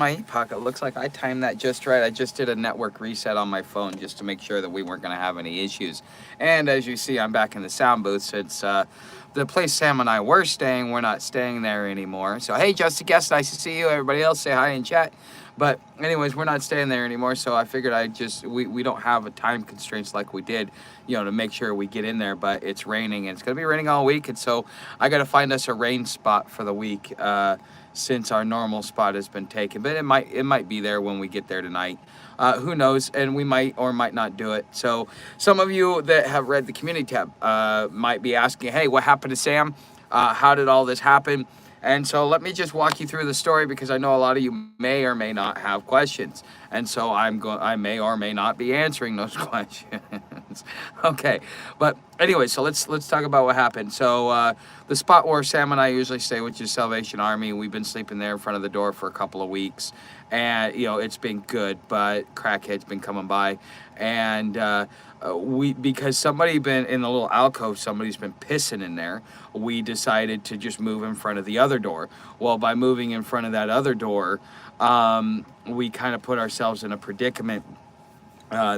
my pocket. Looks like I timed that just right. I just did a network reset on my phone just to make sure that we weren't going to have any issues. And as you see, I'm back in the sound booth since the place Sam and I were staying, we're not staying there anymore. So, hey, just a guest, nice to see you. Everybody else, say hi in chat. But anyways, we're not staying there anymore, so I figured we don't have a time constraints like we did, to make sure we get in there. But it's raining, and it's gonna be raining all week, and so I gotta find us a rain spot for the week. Since our normal spot has been taken, but it might be there when we get there tonight. Who knows? And we might or might not do it. So some of you that have read the community tab might be asking, "Hey, what happened to Sam? How did all this happen?" And so let me just walk you through the story because I know a lot of you may or may not have questions, and so I may or may not be answering those questions. Okay, but anyway, so let's talk about what happened. So the spot where Sam and I usually stay, which is Salvation Army, we've been sleeping there in front of the door for a couple of weeks, and it's been good, but crackheads been coming by, and because somebody been in the little alcove, somebody's been pissing in there. We decided to just move in front of the other door. Well, by moving in front of that other door, we kind of put ourselves in a predicament.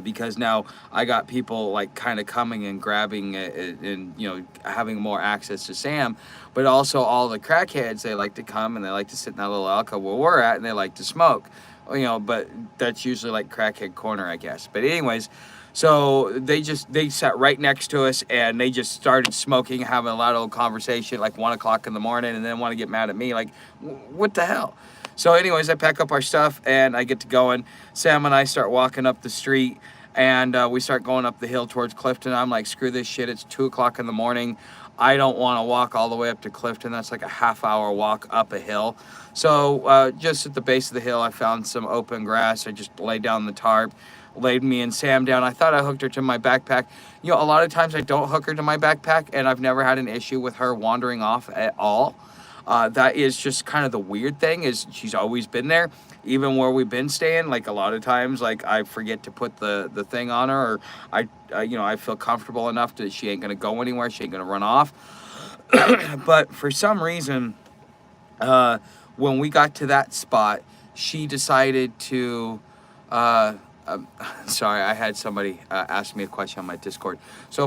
Because now I got people like kind of coming and grabbing it and having more access to Sam, but also all the crackheads, they like to come and they like to sit in that little alcove where we're at and they like to smoke, but that's usually like crackhead corner, I guess. But anyways, so they sat right next to us and they just started smoking, having a lot of conversation like 1 o'clock in the morning, and then want to get mad at me like, what the hell? So anyways, I pack up our stuff and I get to going. Sam and I start walking up the street, and we start going up the hill towards Clifton. I'm like, screw this shit. It's 2 o'clock in the morning. I don't want to walk all the way up to Clifton. That's like a half-hour walk up a hill. So just at the base of the hill, I found some open grass. I just laid down the tarp, laid me and Sam down. I thought I hooked her to my backpack. A lot of times I don't hook her to my backpack, and I've never had an issue with her wandering off at all. That is just kind of the weird thing, is she's always been there, even where we've been staying. Like a lot of times, like I forget to put the thing on her, or I feel comfortable enough that she ain't gonna go anywhere, she ain't gonna run off. But for some reason, when we got to that spot, she decided to. Sorry, I had somebody ask me a question on my Discord. So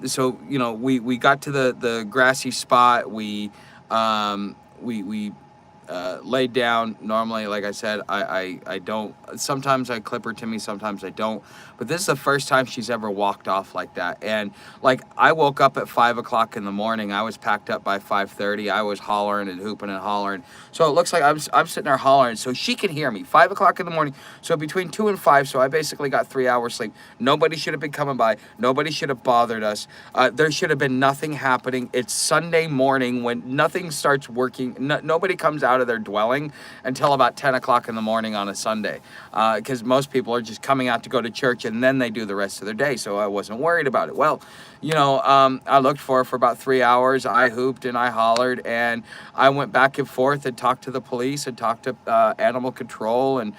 so we got to the grassy spot. We laid down. Normally, like I said, I don't, sometimes I clip her to me, sometimes I don't, but this is the first time she's ever walked off like that. And like, I woke up at 5 o'clock in the morning. I was packed up by 5:30. I was hollering and hooping and hollering. So it looks like I'm sitting there hollering so she can hear me. 5 o'clock in the morning. So between 2 and 5, so I basically got 3 hours sleep. Nobody should have been coming by. Nobody should have bothered us. There should have been nothing happening. It's Sunday morning when nothing starts working. Nobody comes out of their dwelling until about 10 o'clock in the morning on a Sunday, because most people are just coming out to go to church and then they do the rest of their day. So I wasn't worried about it. Well, I looked for her for about 3 hours. I hooped and I hollered, and I went back and forth and talked to the police and talked to animal control, and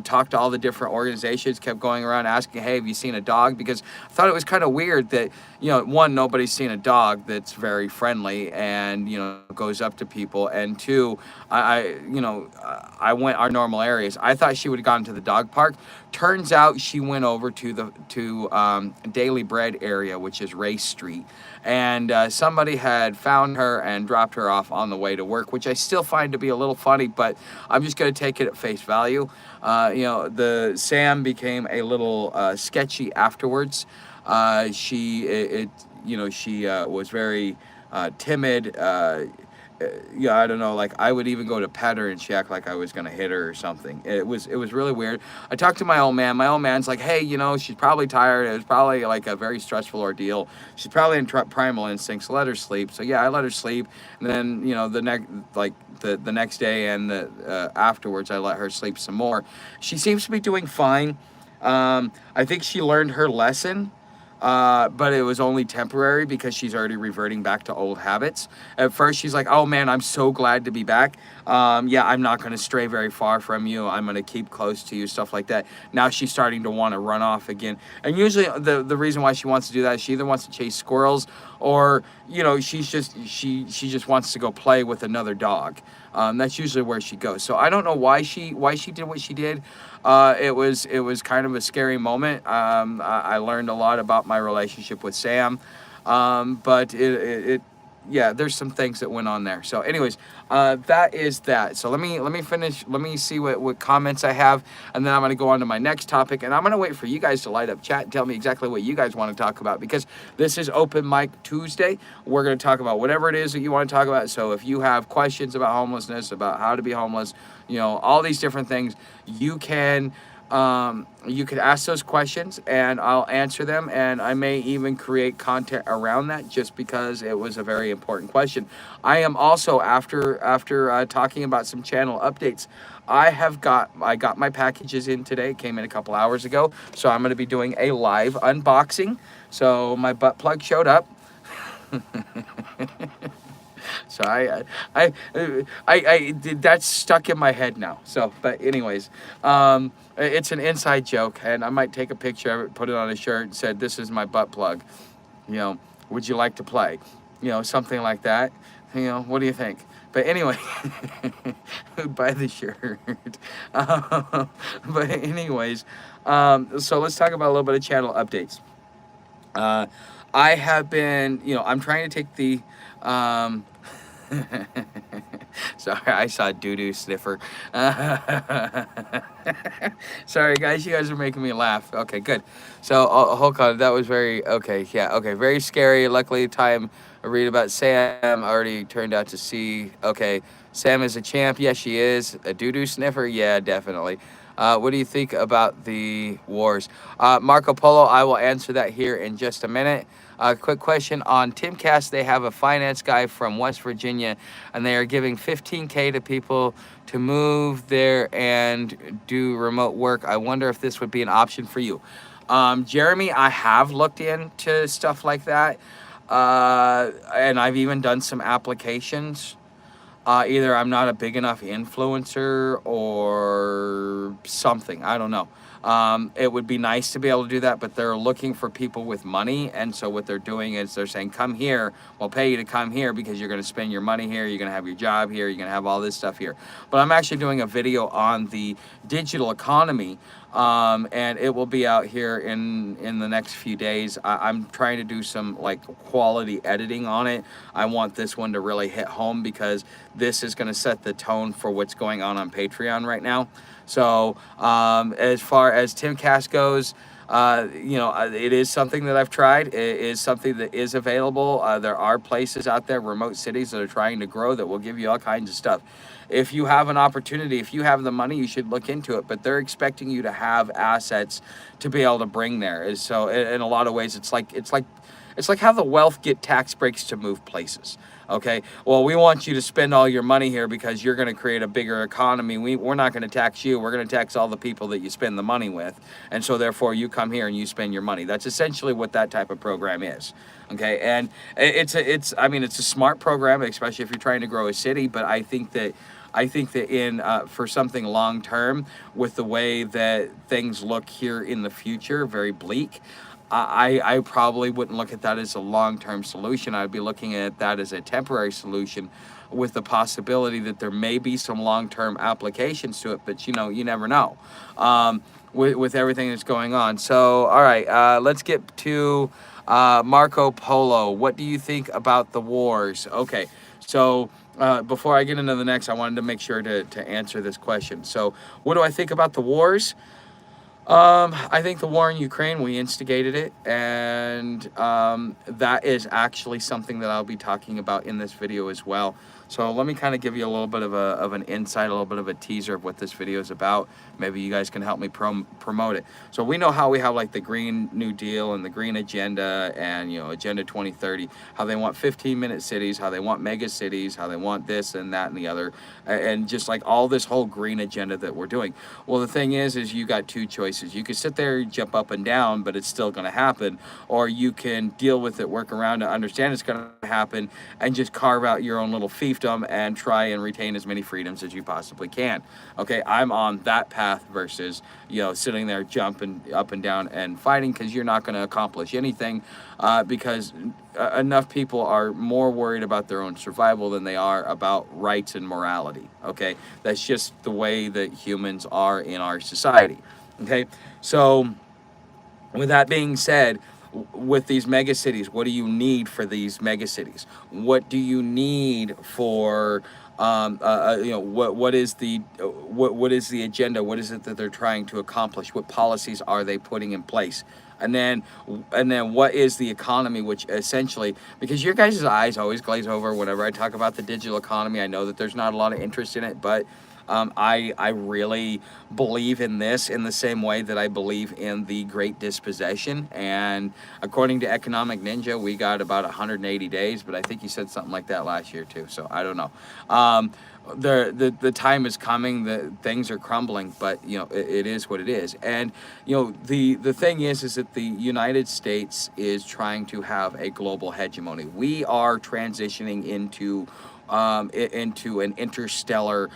talked to all the different organizations. Kept going around asking, hey, have you seen a dog? Because I thought it was kind of weird that one, nobody's seen a dog that's very friendly and goes up to people, and two, I went our normal areas. I thought she would have gone to the dog park. Turns out she went over to Daily Bread area, which is Race Street, and somebody had found her and dropped her off on the way to work, which I still find to be a little funny, but I'm just going to take it at face value. The Sam became a little sketchy afterwards. She was very timid. I don't know, like I would even go to pet her and she acted like I was gonna hit her or something. It was really weird. I talked to my old man. My old man's like, hey, she's probably tired. It was probably like a very stressful ordeal. She's probably in primal instincts. Let her sleep. So yeah, I let her sleep. And then the next day and afterwards, I let her sleep some more. She seems to be doing fine. I think she learned her lesson. but it was only temporary because she's already reverting back to old habits. At first, she's like, "Oh man, I'm so glad to be back. Yeah, I'm not going to stray very far from you. I'm going to keep close to you, stuff like that." Now she's starting to want to run off again. And usually, the reason why she wants to do that is she either wants to chase squirrels, or she just wants to go play with another dog. That's usually where she goes. So I don't know why she did what she did. It was kind of a scary moment. I learned a lot about my relationship with Sam, but yeah, there's some things that went on there. So anyways, that is that. So let me finish. Let me see what comments I have, and then I'm going to go on to my next topic, and I'm going to wait for you guys to light up chat and tell me exactly what you guys want to talk about, because this is Open Mic Tuesday. We're going to talk about whatever it is that you want to talk about. So if you have questions about homelessness, about how to be homeless, all these different things, you can ask those questions and I'll answer them, and I may even create content around that, just because it was a very important question. I am also, after talking about some channel updates, I got my packages in today. It came in a couple hours ago, so I'm going to be doing a live unboxing. So my butt plug showed up. So I that's stuck in my head now. So, but anyways, it's an inside joke, and I might take a picture of it, put it on a shirt, and said, "This is my butt plug. Would you like to play?" Something like that. What do you think? But anyway, buy the shirt. But anyways, so let's talk about a little bit of channel updates. I have been, I'm trying to take the, sorry, I saw doo-doo sniffer. Sorry, guys, you guys are making me laugh. Okay, good. So, hold on, that was very scary. Luckily, time I read about Sam already turned out to see, okay, Sam is a champ. Yes, she is. A doo-doo sniffer? Yeah, definitely. What do you think about the wars? Marco Polo, I will answer that here in just a minute. Quick question on Timcast. They have a finance guy from West Virginia, and they are giving $15K to people to move there and do remote work. I wonder if this would be an option for you. Jeremy, I have looked into stuff like that, and I've even done some applications. Either I'm not a big enough influencer or something. I don't know. It would be nice to be able to do that, but they're looking for people with money. And so what they're doing is they're saying, come here, we'll pay you to come here because you're going to spend your money here. You're going to have your job here. You're going to have all this stuff here. But I'm actually doing a video on the digital economy. And it will be out here in the next few days. I'm trying to do some quality editing on it. I want this one to really hit home, because this is going to set the tone for what's going on Patreon right now. So as far as Timcast goes, it is something that I've tried. It is something that is available. There are places out there, remote cities, that are trying to grow, that will give you all kinds of stuff. If you have an opportunity, if you have the money, you should look into it. But they're expecting you to have assets to be able to bring there. So in a lot of ways, it's like how the wealth get tax breaks to move places. Okay, well, we want you to spend all your money here because you're going to create a bigger economy. We're not going to tax you. We're going to tax all the people that you spend the money with. And so therefore you come here and you spend your money. That's essentially what that type of program is. Okay, and it's a smart program, especially if you're trying to grow a city. But I think that in for something long term, with the way that things look here in the future, very bleak, I probably wouldn't look at that as a long-term solution. I'd be looking at that as a temporary solution, with the possibility that there may be some long-term applications to it, but you never know with everything that's going on. So, all right, let's get to Marco Polo. What do you think about the wars? Okay, so before I get into the next, I wanted to make sure to answer this question. So, what do I think about the wars? I think the war in Ukraine, we instigated it, and that is actually something that I'll be talking about in this video as well. So let me kind of give you a little bit of an insight, a little bit of a teaser of what this video is about. Maybe you guys can help me promote it. So we know how we have like the Green New Deal and the Green Agenda and, Agenda 2030, how they want 15-minute cities, how they want mega cities, how they want this and that and the other, and just like all this whole green agenda that we're doing. Well, the thing is you got two choices. You can sit there, jump up and down, but it's still going to happen, or you can deal with it, work around it, understand it's going to happen, and just carve out your own little fiefdom and try and retain as many freedoms as you possibly can. Okay, I'm on that path versus sitting there jumping up and down and fighting, because you're not going to accomplish anything, because enough people are more worried about their own survival than they are about rights and morality. Okay, that's just the way that humans are in our society. Okay, so with that being said, with these mega cities, what do you need for these mega cities? What do you need for what is the agenda? What is it that they're trying to accomplish? What policies are they putting in place? And then what is the economy, which essentially, because your guys' eyes always glaze over whenever I talk about the digital economy. I know that there's not a lot of interest in it, but I really believe in this in the same way that I believe in the Great Dispossession. And according to Economic Ninja, we got about 180 days, but I think you said something like that last year too. So I don't know. The time is coming, the things are crumbling, but it is what it is. And the thing is that the United States is trying to have a global hegemony. We are transitioning into an interstellar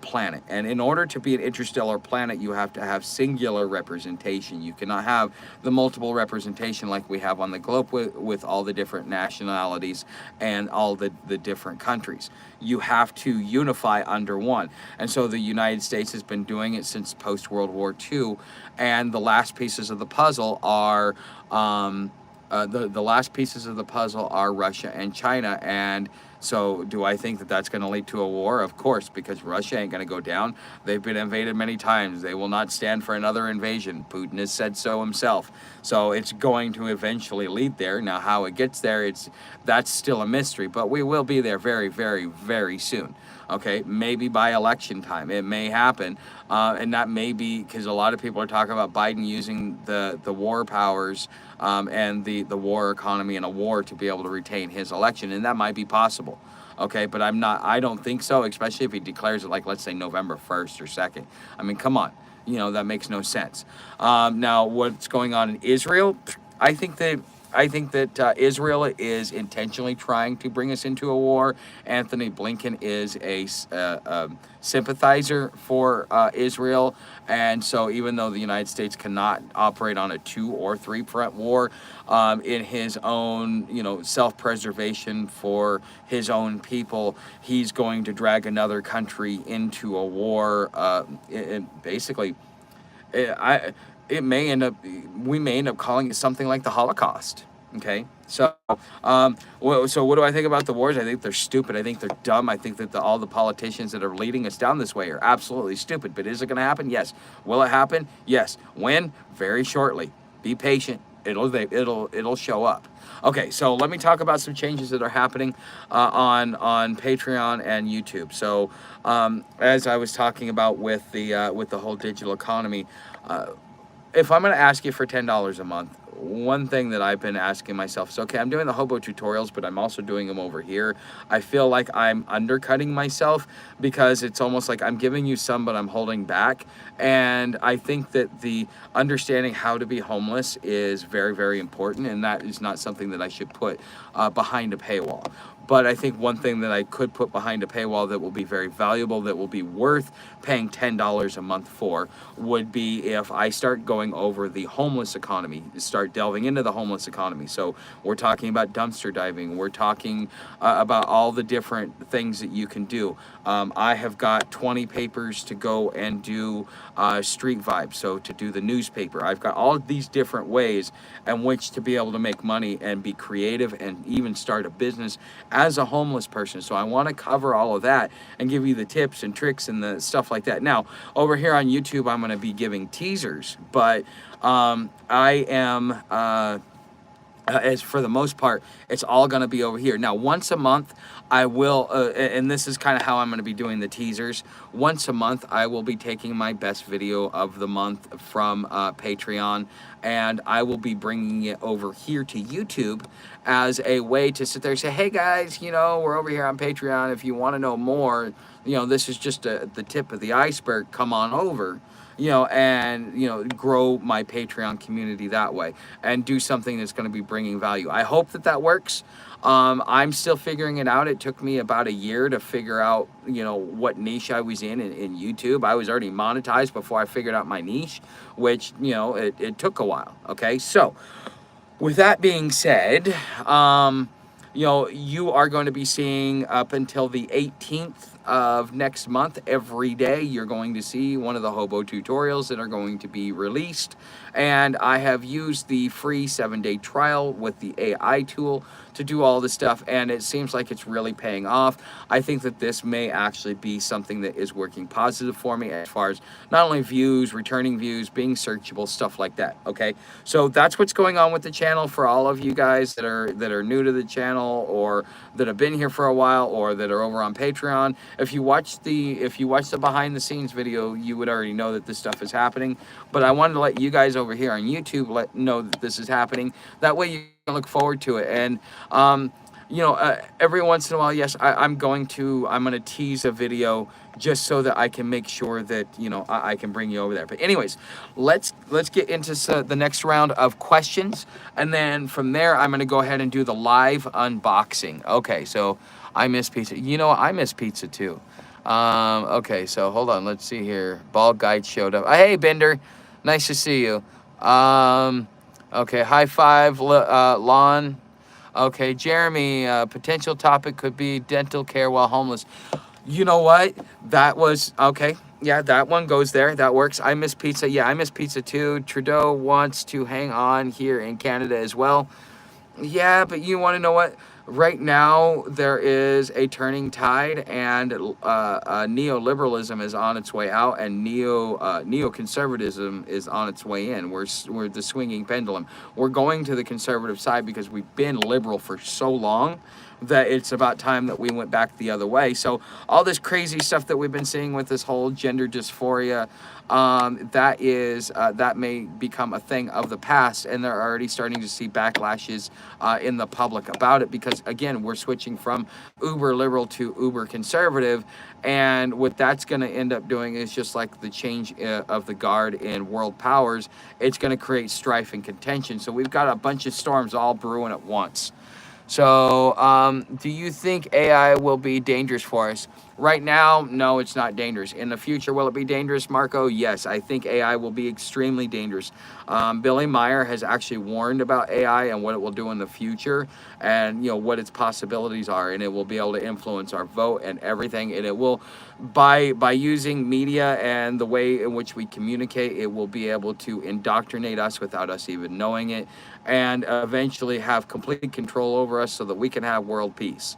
planet. And in order to be an interstellar planet, you have to have singular representation. You cannot have the multiple representation like we have on the globe with all the different nationalities and all the different countries. You have to unify under one. And so the United States has been doing it since post-World War II. And the last pieces of the puzzle are the last pieces of the puzzle are Russia and China. And so do I think that that's going to lead to a war? Of course, because Russia ain't going to go down. They've been invaded many times. They will not stand for another invasion. Putin has said so himself. So it's going to eventually lead there. Now, how it gets there, that's still a mystery, but we will be there very, very, very soon. Okay, maybe by election time it may happen, and that may be because a lot of people are talking about Biden using the war powers and the war economy in a war to be able to retain his election, and that might be possible. Okay, but I don't think so, especially if he declares it like, let's say, November 1st or 2nd. I mean, come on, that makes no sense. Now, what's going on in Israel? I think that Israel is intentionally trying to bring us into a war. Anthony Blinken is a sympathizer for Israel. And so even though the United States cannot operate on a 2 or 3 front war, in his own, self-preservation for his own people, he's going to drag another country into a war. Basically, we may end up calling it something like the Holocaust. Okay, so so what do I think about the wars? I think they're stupid. I think they're dumb. I think that all the politicians that are leading us down this way are absolutely stupid. But is it going to happen? Yes. Will it happen? Yes. When? Very shortly. Be patient. It'll show up. Okay, so let me talk about some changes that are happening on Patreon and YouTube. So as I was talking about with the whole digital economy, if I'm going to ask you for $10 a month, one thing that I've been asking myself is, okay, I'm doing the hobo tutorials, but I'm also doing them over here. I feel like I'm undercutting myself because it's almost like I'm giving you some, but I'm holding back. And I think that the understanding how to be homeless is very, very important, and that is not something that I should put behind a paywall. But I think one thing that I could put behind a paywall that will be very valuable, that will be worth paying $10 a month for, would be if I start going over the homeless economy, start delving into the homeless economy. So we're talking about dumpster diving. We're talking about all the different things that you can do. I have got 20 papers to go and do Street Vibes, so to do the newspaper. I've got all of these different ways in which to be able to make money and be creative and even start a business as a homeless person. So I want to cover all of that and give you the tips and tricks and the stuff like that. Now, over here on YouTube, I'm going to be giving teasers, but I am as for the most part, it's all going to be over here. Now, once a month, I will, and this is kind of how I'm going to be doing the teasers. Once a month, I will be taking my best video of the month from Patreon, and I will be bringing it over here to YouTube as a way to sit there and say, hey guys, you know, we're over here on Patreon. If you want to know more, you know, this is just the tip of the iceberg. Come on over, you know, and, you know, grow my Patreon community that way and do something that's going to be bringing value. I hope that that works. I'm still figuring it out. It took me about a year to figure out, you know, what niche I was in YouTube. I was already monetized before I figured out my niche, which, you know, it took a while. Okay. So with that being said, you know, you are going to be seeing up until the 18th of next month, every day, you're going to see one of the Hobo tutorials that are going to be released. And I have used the free 7-day trial with the AI tool to do all this stuff, and it seems like it's really paying off. I think that this may actually be something that is working positive for me as far as not only views, returning views, being searchable, stuff like that. Okay, so that's what's going on with the channel for all of you guys that are new to the channel, or that have been here for a while, or that are over on Patreon. If you watch the behind the scenes video, you would already know that this stuff is happening. But I wanted to let you guys over here on YouTube know that this is happening. That way you can look forward to it. And you know, every once in a while, yes, I'm going to tease a video just so that I can make sure that, you know, I can bring you over there. But anyways, let's get into the next round of questions, and then from there, I'm going to go ahead and do the live unboxing. Okay, so I miss pizza. You know, I miss pizza too. Okay, so hold on. Let's see here. Ball Guide showed up. Hey, Bender. Nice to see you. Okay, high five, Lon. Okay, Jeremy, potential topic could be dental care while homeless. You know what? That was, okay. Yeah, that one goes there. That works. I miss pizza. Yeah, I miss pizza too. Trudeau wants to hang on here in Canada as well. Yeah, but you want to know what? Right now, there is a turning tide, and neoliberalism is on its way out, and neoconservatism is on its way in. We're the swinging pendulum. We're going to the conservative side because we've been liberal for so long that it's about time that we went back the other way. So all this crazy stuff that we've been seeing with this whole gender dysphoria, that may become a thing of the past, and they're already starting to see backlashes in the public about it, because again, we're switching from uber liberal to uber conservative, and what that's going to end up doing is just like the change of the guard in world powers. It's going to create strife and contention. So we've got a bunch of storms all brewing at once. So, do you think AI will be dangerous for us? Right now, no, it's not dangerous. In the future, will it be dangerous, Marco? Yes, I think AI will be extremely dangerous. Billy Meyer has actually warned about AI and what it will do in the future, and, you know, what its possibilities are, and it will be able to influence our vote and everything, and it will, by using media and the way in which we communicate, it will be able to indoctrinate us without us even knowing it, and eventually have complete control over us so that we can have world peace.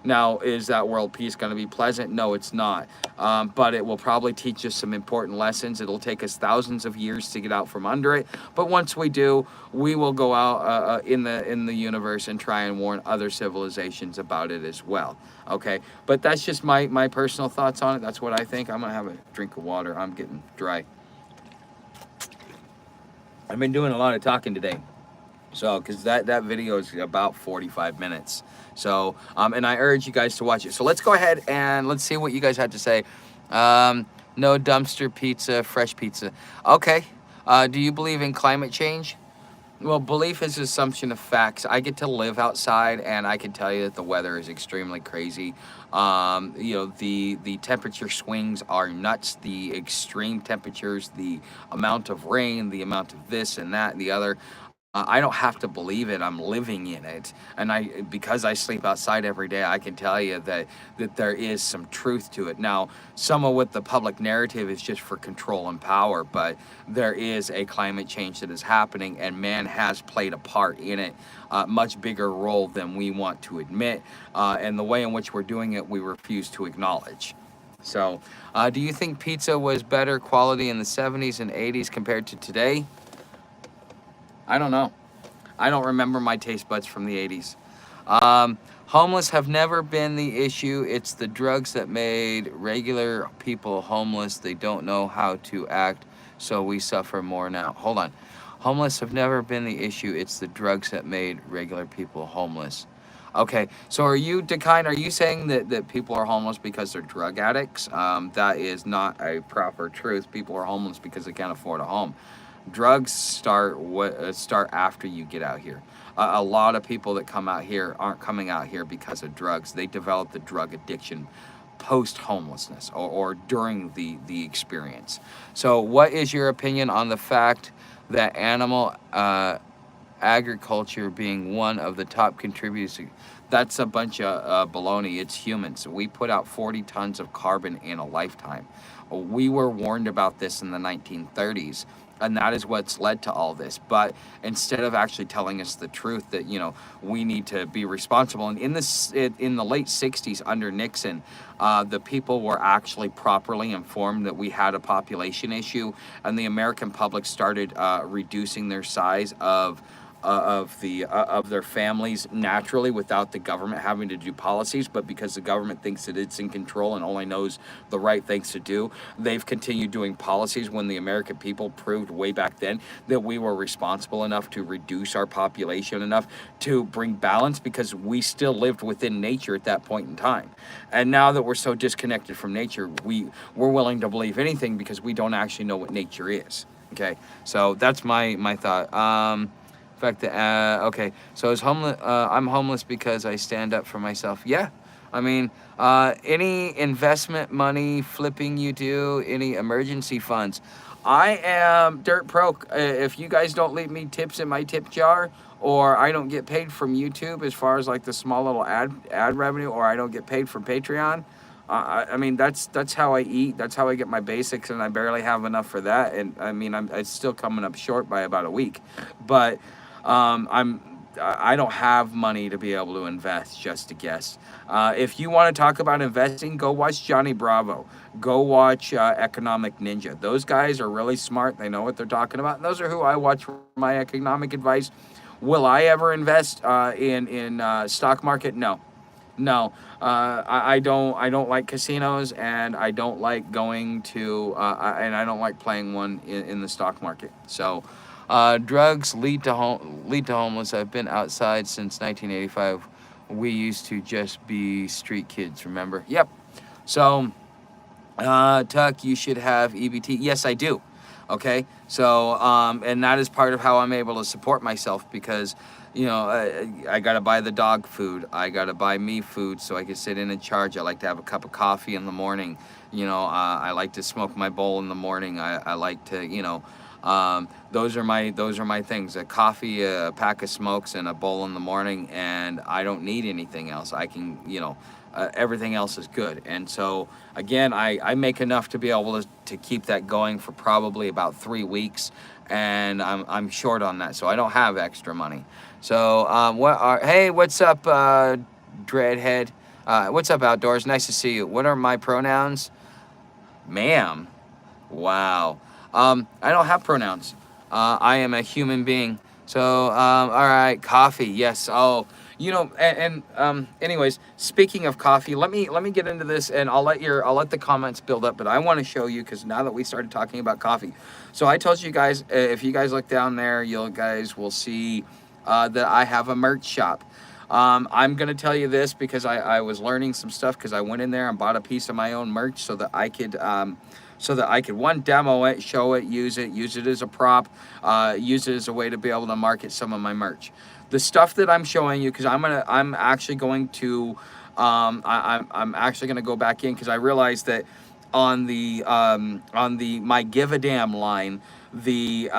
Now, is that world peace going to be pleasant? No, it's not. But it will probably teach us some important lessons. It'll take us thousands of years to get out from under it. But once we do, we will go out in the universe and try and warn other civilizations about it as well. Okay, but that's just my personal thoughts on it. That's what I think. I'm going to have a drink of water. I'm getting dry. I've been doing a lot of talking today. So, because that video is about 45 minutes. So, and I urge you guys to watch it. So let's go ahead and let's see what you guys have to say. No dumpster pizza, fresh pizza. Okay. Do you believe in climate change? Well, belief is assumption of facts. I get to live outside, and I can tell you that the weather is extremely crazy. You know, the temperature swings are nuts. The extreme temperatures, the amount of rain, the amount of this and that and the other. I don't have to believe it. I'm living in it, and because I sleep outside every day, I can tell you that there is some truth to it. Now, some of what the public narrative is just for control and power, but there is a climate change that is happening, and man has played a part in it, much bigger role than we want to admit, and the way in which we're doing it, we refuse to acknowledge. So, do you think pizza was better quality in the 70s and 80s compared to today? I don't know. I don't remember my taste buds from the 80s. Homeless have never been the issue. It's the drugs that made regular people homeless. They don't know how to act, so we suffer more now. Hold on. Homeless have never been the issue. It's the drugs that made regular people homeless. Okay, so are you, Dekine, are you saying that people are homeless because they're drug addicts? That is not a proper truth. People are homeless because they can't afford a home. Drugs start after you get out here. A lot of people that come out here aren't coming out here because of drugs. They develop the drug addiction post homelessness, or during the experience. So what is your opinion on the fact that animal agriculture being one of the top contributors? That's a bunch of baloney. It's humans. We put out 40 tons of carbon in a lifetime. We were warned about this in the 1930s, and that is what's led to all this. But instead of actually telling us the truth that, you know, we need to be responsible, and in the late 60s under Nixon, the people were actually properly informed that we had a population issue, and the American public started reducing their size of their families naturally without the government having to do policies. But because the government thinks that it's in control and only knows the right things to do, they've continued doing policies when the American people proved way back then that we were responsible enough to reduce our population enough to bring balance, because we still lived within nature at that point in time. And now that we're so disconnected from nature, we're willing to believe anything because we don't actually know what nature is. Okay, so that's my thought. In fact, okay, so I'm homeless because I stand up for myself. Yeah, I mean, any investment money flipping you do, any emergency funds. I am dirt broke. If you guys don't leave me tips in my tip jar, or I don't get paid from YouTube as far as like the small little ad revenue, or I don't get paid from Patreon, I mean, that's how I eat. That's how I get my basics, and I barely have enough for that. And I mean, it's still coming up short by about a week, but I don't have money to be able to invest, just to guess. If you want to talk about investing, go watch Johnny Bravo. Go watch Economic Ninja. Those guys are really smart. They know what they're talking about. And those are who I watch for my economic advice. Will I ever invest in stock market? No. No, I don't like casinos, and I don't like going to, and I don't like playing one in the stock market. So, drugs lead to homeless. I've been outside since 1985. We used to just be street kids. Remember? Yep. So, Tuck, you should have EBT. Yes, I do. Okay. So, and that is part of how I'm able to support myself, because, you know, I got to buy the dog food. I got to buy me food so I can sit in and charge. I like to have a cup of coffee in the morning. You know, I like to smoke my bowl in the morning. I like to, you know, those are my things: a coffee, a pack of smokes, and a bowl in the morning. And I don't need anything else. I can, you know, everything else is good. And so again, I make enough to be able to keep that going for probably about 3 weeks, and I'm short on that, so I don't have extra money. So, hey, what's up, Dreadhead? What's up, Outdoors? Nice to see you. What are my pronouns? Ma'am. Wow. I don't have pronouns. I am a human being. So, all right, coffee. Yes. Oh, you know, anyways, speaking of coffee, let me get into this, and I'll let the comments build up, but I want to show you, because now that we started talking about coffee. So I told you guys, if you guys look down there, you guys will see that I have a merch shop. I'm going to tell you this because I was learning some stuff, because I went in there and bought a piece of my own merch so that I could one, demo it, show it, use it as a prop, use it as a way to be able to market some of my merch. The stuff that I'm showing you, because I'm actually going to go back in, because I realized that on the my Give a Damn line, the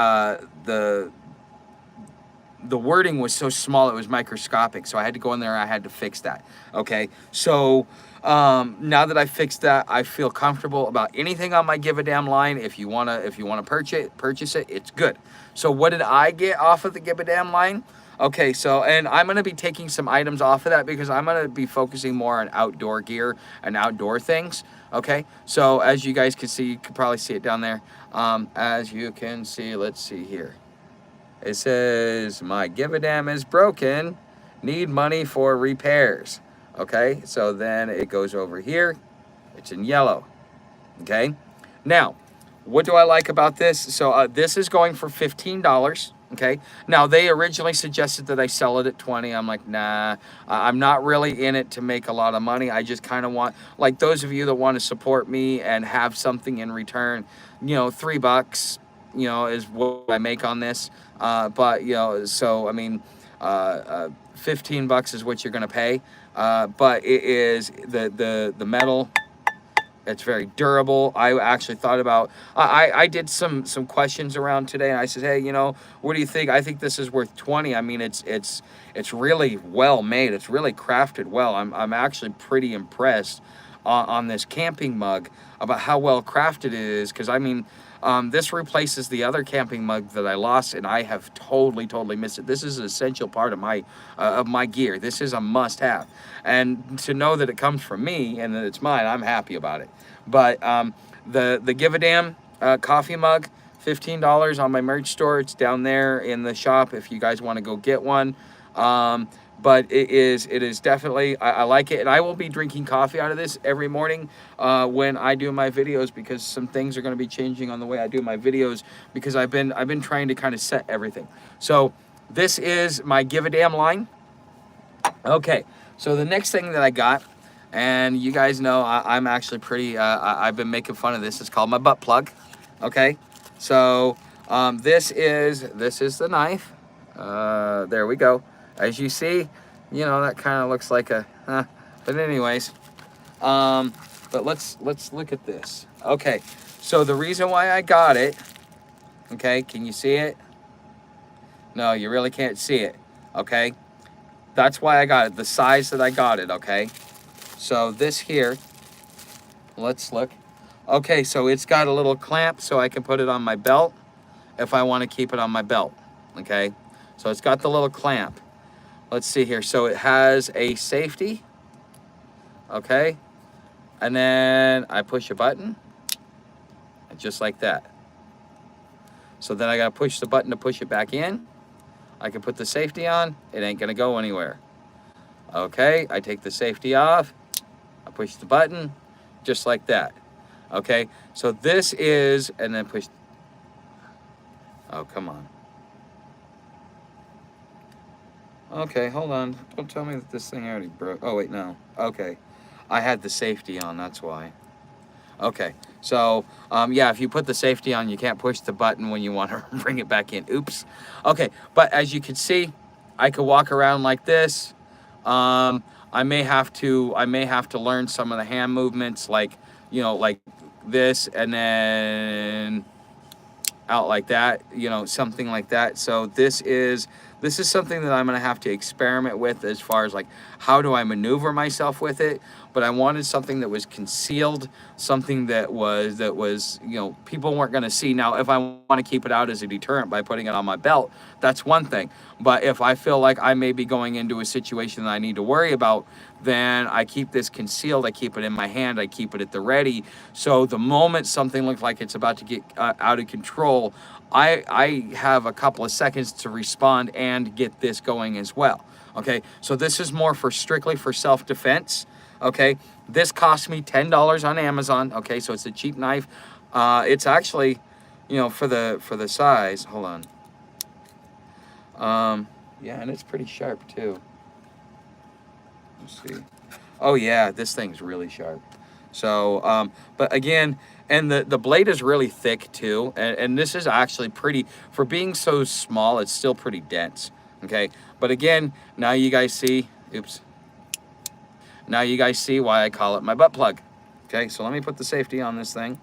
wording was so small, it was microscopic, so I had to go in there and I had to fix that. Okay, so now that I fixed that, I feel comfortable about anything on my Give a Damn line. If you wanna purchase it, it's good. So what did I get off of the Give a Damn line? Okay, so, and I'm gonna be taking some items off of that, because I'm gonna be focusing more on outdoor gear and outdoor things. Okay, so as you guys can see, you can probably see it down there. As you can see, let's see here. It says, my Givadam is broken, need money for repairs. Okay, so then it goes over here. It's in yellow. Okay, now, what do I like about this? So this is going for $15. Okay, now they originally suggested that I sell it at 20. I'm like, nah, I'm not really in it to make a lot of money. I just kind of want, like those of you that want to support me and have something in return, you know, $3, you know, is what I make on this. But you know, so I mean, 15 bucks is what you're gonna pay. But it is the metal. It's very durable. I actually thought about, I did some questions around today, and I said, hey, you know, what do you think? I think this is worth 20. I mean, it's really well made. It's really crafted well. I'm actually pretty impressed on this camping mug about how well crafted it is. Because I mean, this replaces the other camping mug that I lost, and I have totally missed it. This is an essential part of my gear. This is a must-have, and to know that it comes from me and that it's mine, I'm happy about it. But the Givadam coffee mug, $15 on my merch store. It's down there in the shop if you guys want to go get one. But it is definitely, I like it, and I will be drinking coffee out of this every morning when I do my videos, because some things are going to be changing on the way I do my videos, because I've been trying to kind of set everything. So this is my Givadam line. Okay, so the next thing that I got, and you guys know I'm actually pretty, I've been making fun of this. It's called my butt plug. Okay, so this is the knife. There we go. As you see, you know, that kind of looks like a, but anyways, but let's look at this. Okay, so the reason why I got it, okay, can you see it? No, you really can't see it, okay? That's why I got it, the size that I got it, okay? So this here, let's look. Okay, so it's got a little clamp so I can put it on my belt if I want to keep it on my belt, okay? So it's got the little clamp. Let's see here. So it has a safety, okay? And then I push a button, just like that. So then I gotta push the button to push it back in. I can put the safety on, it ain't gonna go anywhere. Okay, I take the safety off, I push the button, just like that. Okay, so this is, and then push, oh, come on. Okay, hold on. Don't tell me that this thing already broke. Oh, wait, no. Okay. I had the safety on, that's why. Okay, so, yeah, if you put the safety on, you can't push the button when you want to bring it back in. Oops. Okay, but as you can see, I could walk around like this. I may have to learn some of the hand movements, like, you know, like this, and then out like that, you know, something like that. So this is something that I'm going to have to experiment with, as far as like how do I maneuver myself with it. But I wanted something that was concealed, something that was you know, people weren't going to see. Now if I want to keep it out as a deterrent by putting it on my belt, that's one thing. But if I feel like I may be going into a situation that I need to worry about, then I keep this concealed. I keep it in my hand. I keep it at the ready. So the moment something looks like it's about to get out of control, I have a couple of seconds to respond and get this going as well. Okay, so this is more for strictly for self-defense. Okay, this cost me $10 on Amazon. Okay, so it's a cheap knife. It's actually, you know, for the size. Hold on. Yeah, and it's pretty sharp too. Let's see. Oh yeah, this thing's really sharp. So, but again, and the blade is really thick too, and this is actually pretty, for being so small, it's still pretty dense. Okay, but again, now you guys see, oops. Now you guys see why I call it my butt plug. Okay, so let me put the safety on this thing.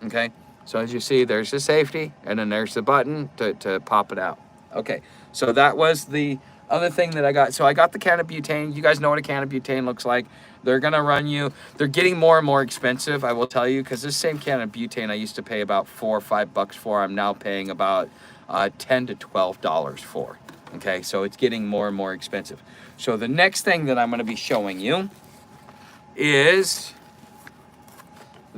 Okay, so as you see, there's the safety, and then there's the button to pop it out. Okay, so that was the other thing that I got. So I got the can of butane. You guys know what a can of butane looks like. They're gonna run you, they're getting more and more expensive, I will tell you, because this same can of butane I used to pay about $4 or $5 for, I'm now paying about $10 to $12 for. Okay, so it's getting more and more expensive. So the next thing that I'm gonna be showing you is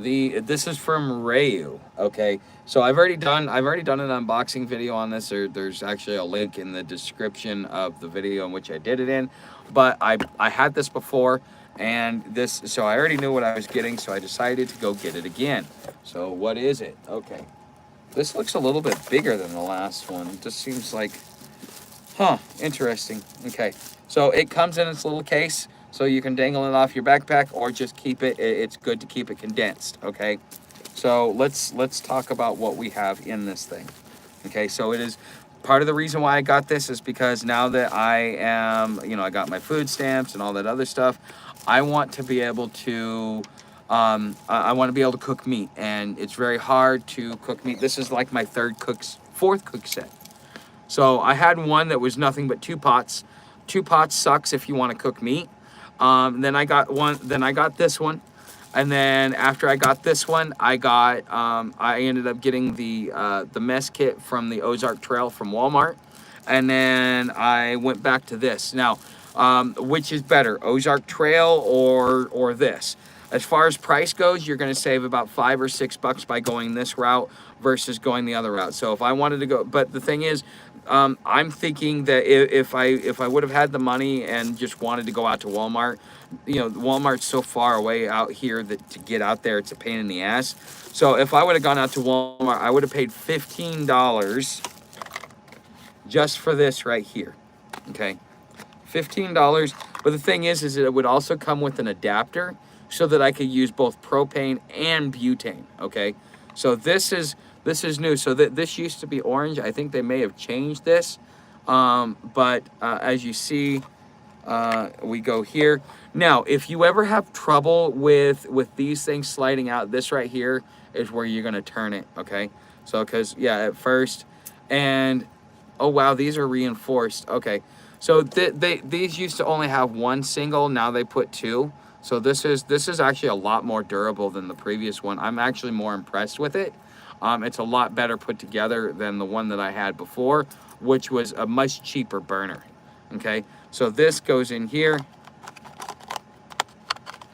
This is from Rayu. Okay, so I've already done an unboxing video on this. There's actually a link in the description of the video in which I did it in, but I had this before, and this, so I already knew what I was getting, so I decided to go get it again. So what is it? Okay, this looks a little bit bigger than the last one. It just seems like, huh, interesting. Okay, so it comes in its little case, so you can dangle it off your backpack or just keep it. It's good to keep it condensed. Okay, so let's talk about what we have in this thing. Okay, so it is part of the reason why I got this is because now that I am, I got my food stamps and all that other stuff, I want to be able to. I want to be able to cook meat, and it's very hard to cook meat. This is like my fourth cook set. So I had one that was nothing but 2 pots. 2 pots sucks if you want to cook meat. Then I got one. Then I got this one, and then after I got this one, I ended up getting the mess kit from the Ozark Trail from Walmart, and then I went back to this. Now, which is better, Ozark Trail or this? As far as price goes, you're going to save about $5 or $6 by going this route versus going the other route. So if I wanted to go, but the thing is, I'm thinking that if I would have had the money and just wanted to go out to Walmart, Walmart's so far away out here that to get out there, it's a pain in the ass. So if I would have gone out to Walmart, I would have paid $15 just for this right here. Okay, $15. But the thing is it would also come with an adapter so that I could use both propane and butane. Okay, so this is new. So this used to be orange. I think they may have changed this, but as you see, we go here. Now, if you ever have trouble with these things sliding out, this right here is where you're gonna turn it. Okay, so because at first, and oh wow, these are reinforced. Okay, so these used to only have one single. Now they put two. So this is actually a lot more durable than the previous one. I'm actually more impressed with it. It's a lot better put together than the one that I had before, which was a much cheaper burner. Okay, so this goes in here.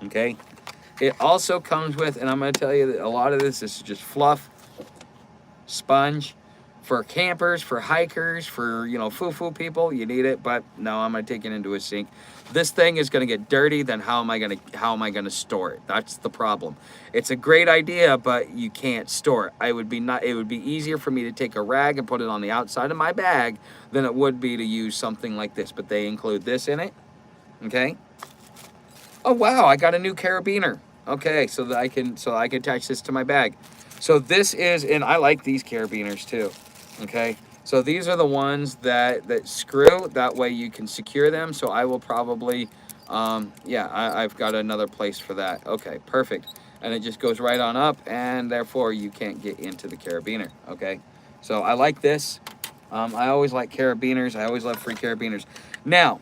Okay, it also comes with, and I'm going to tell you that a lot of this is just fluff, sponge. For campers, for hikers, for foo-foo people, you need it. But no, I'm gonna take it into a sink. This thing is gonna get dirty. Then how am I gonna store it? That's the problem. It's a great idea, but you can't store it. It would be easier for me to take a rag and put it on the outside of my bag than it would be to use something like this. But they include this in it. Okay. Oh wow, I got a new carabiner. Okay, so that I can attach this to my bag. So this is, and I like these carabiners too. Okay, so these are the ones that screw. That way you can secure them. So I will probably, I've got another place for that. Okay, perfect. And it just goes right on up, and therefore you can't get into the carabiner. Okay, so I like this. I always like carabiners. I always love free carabiners. Now,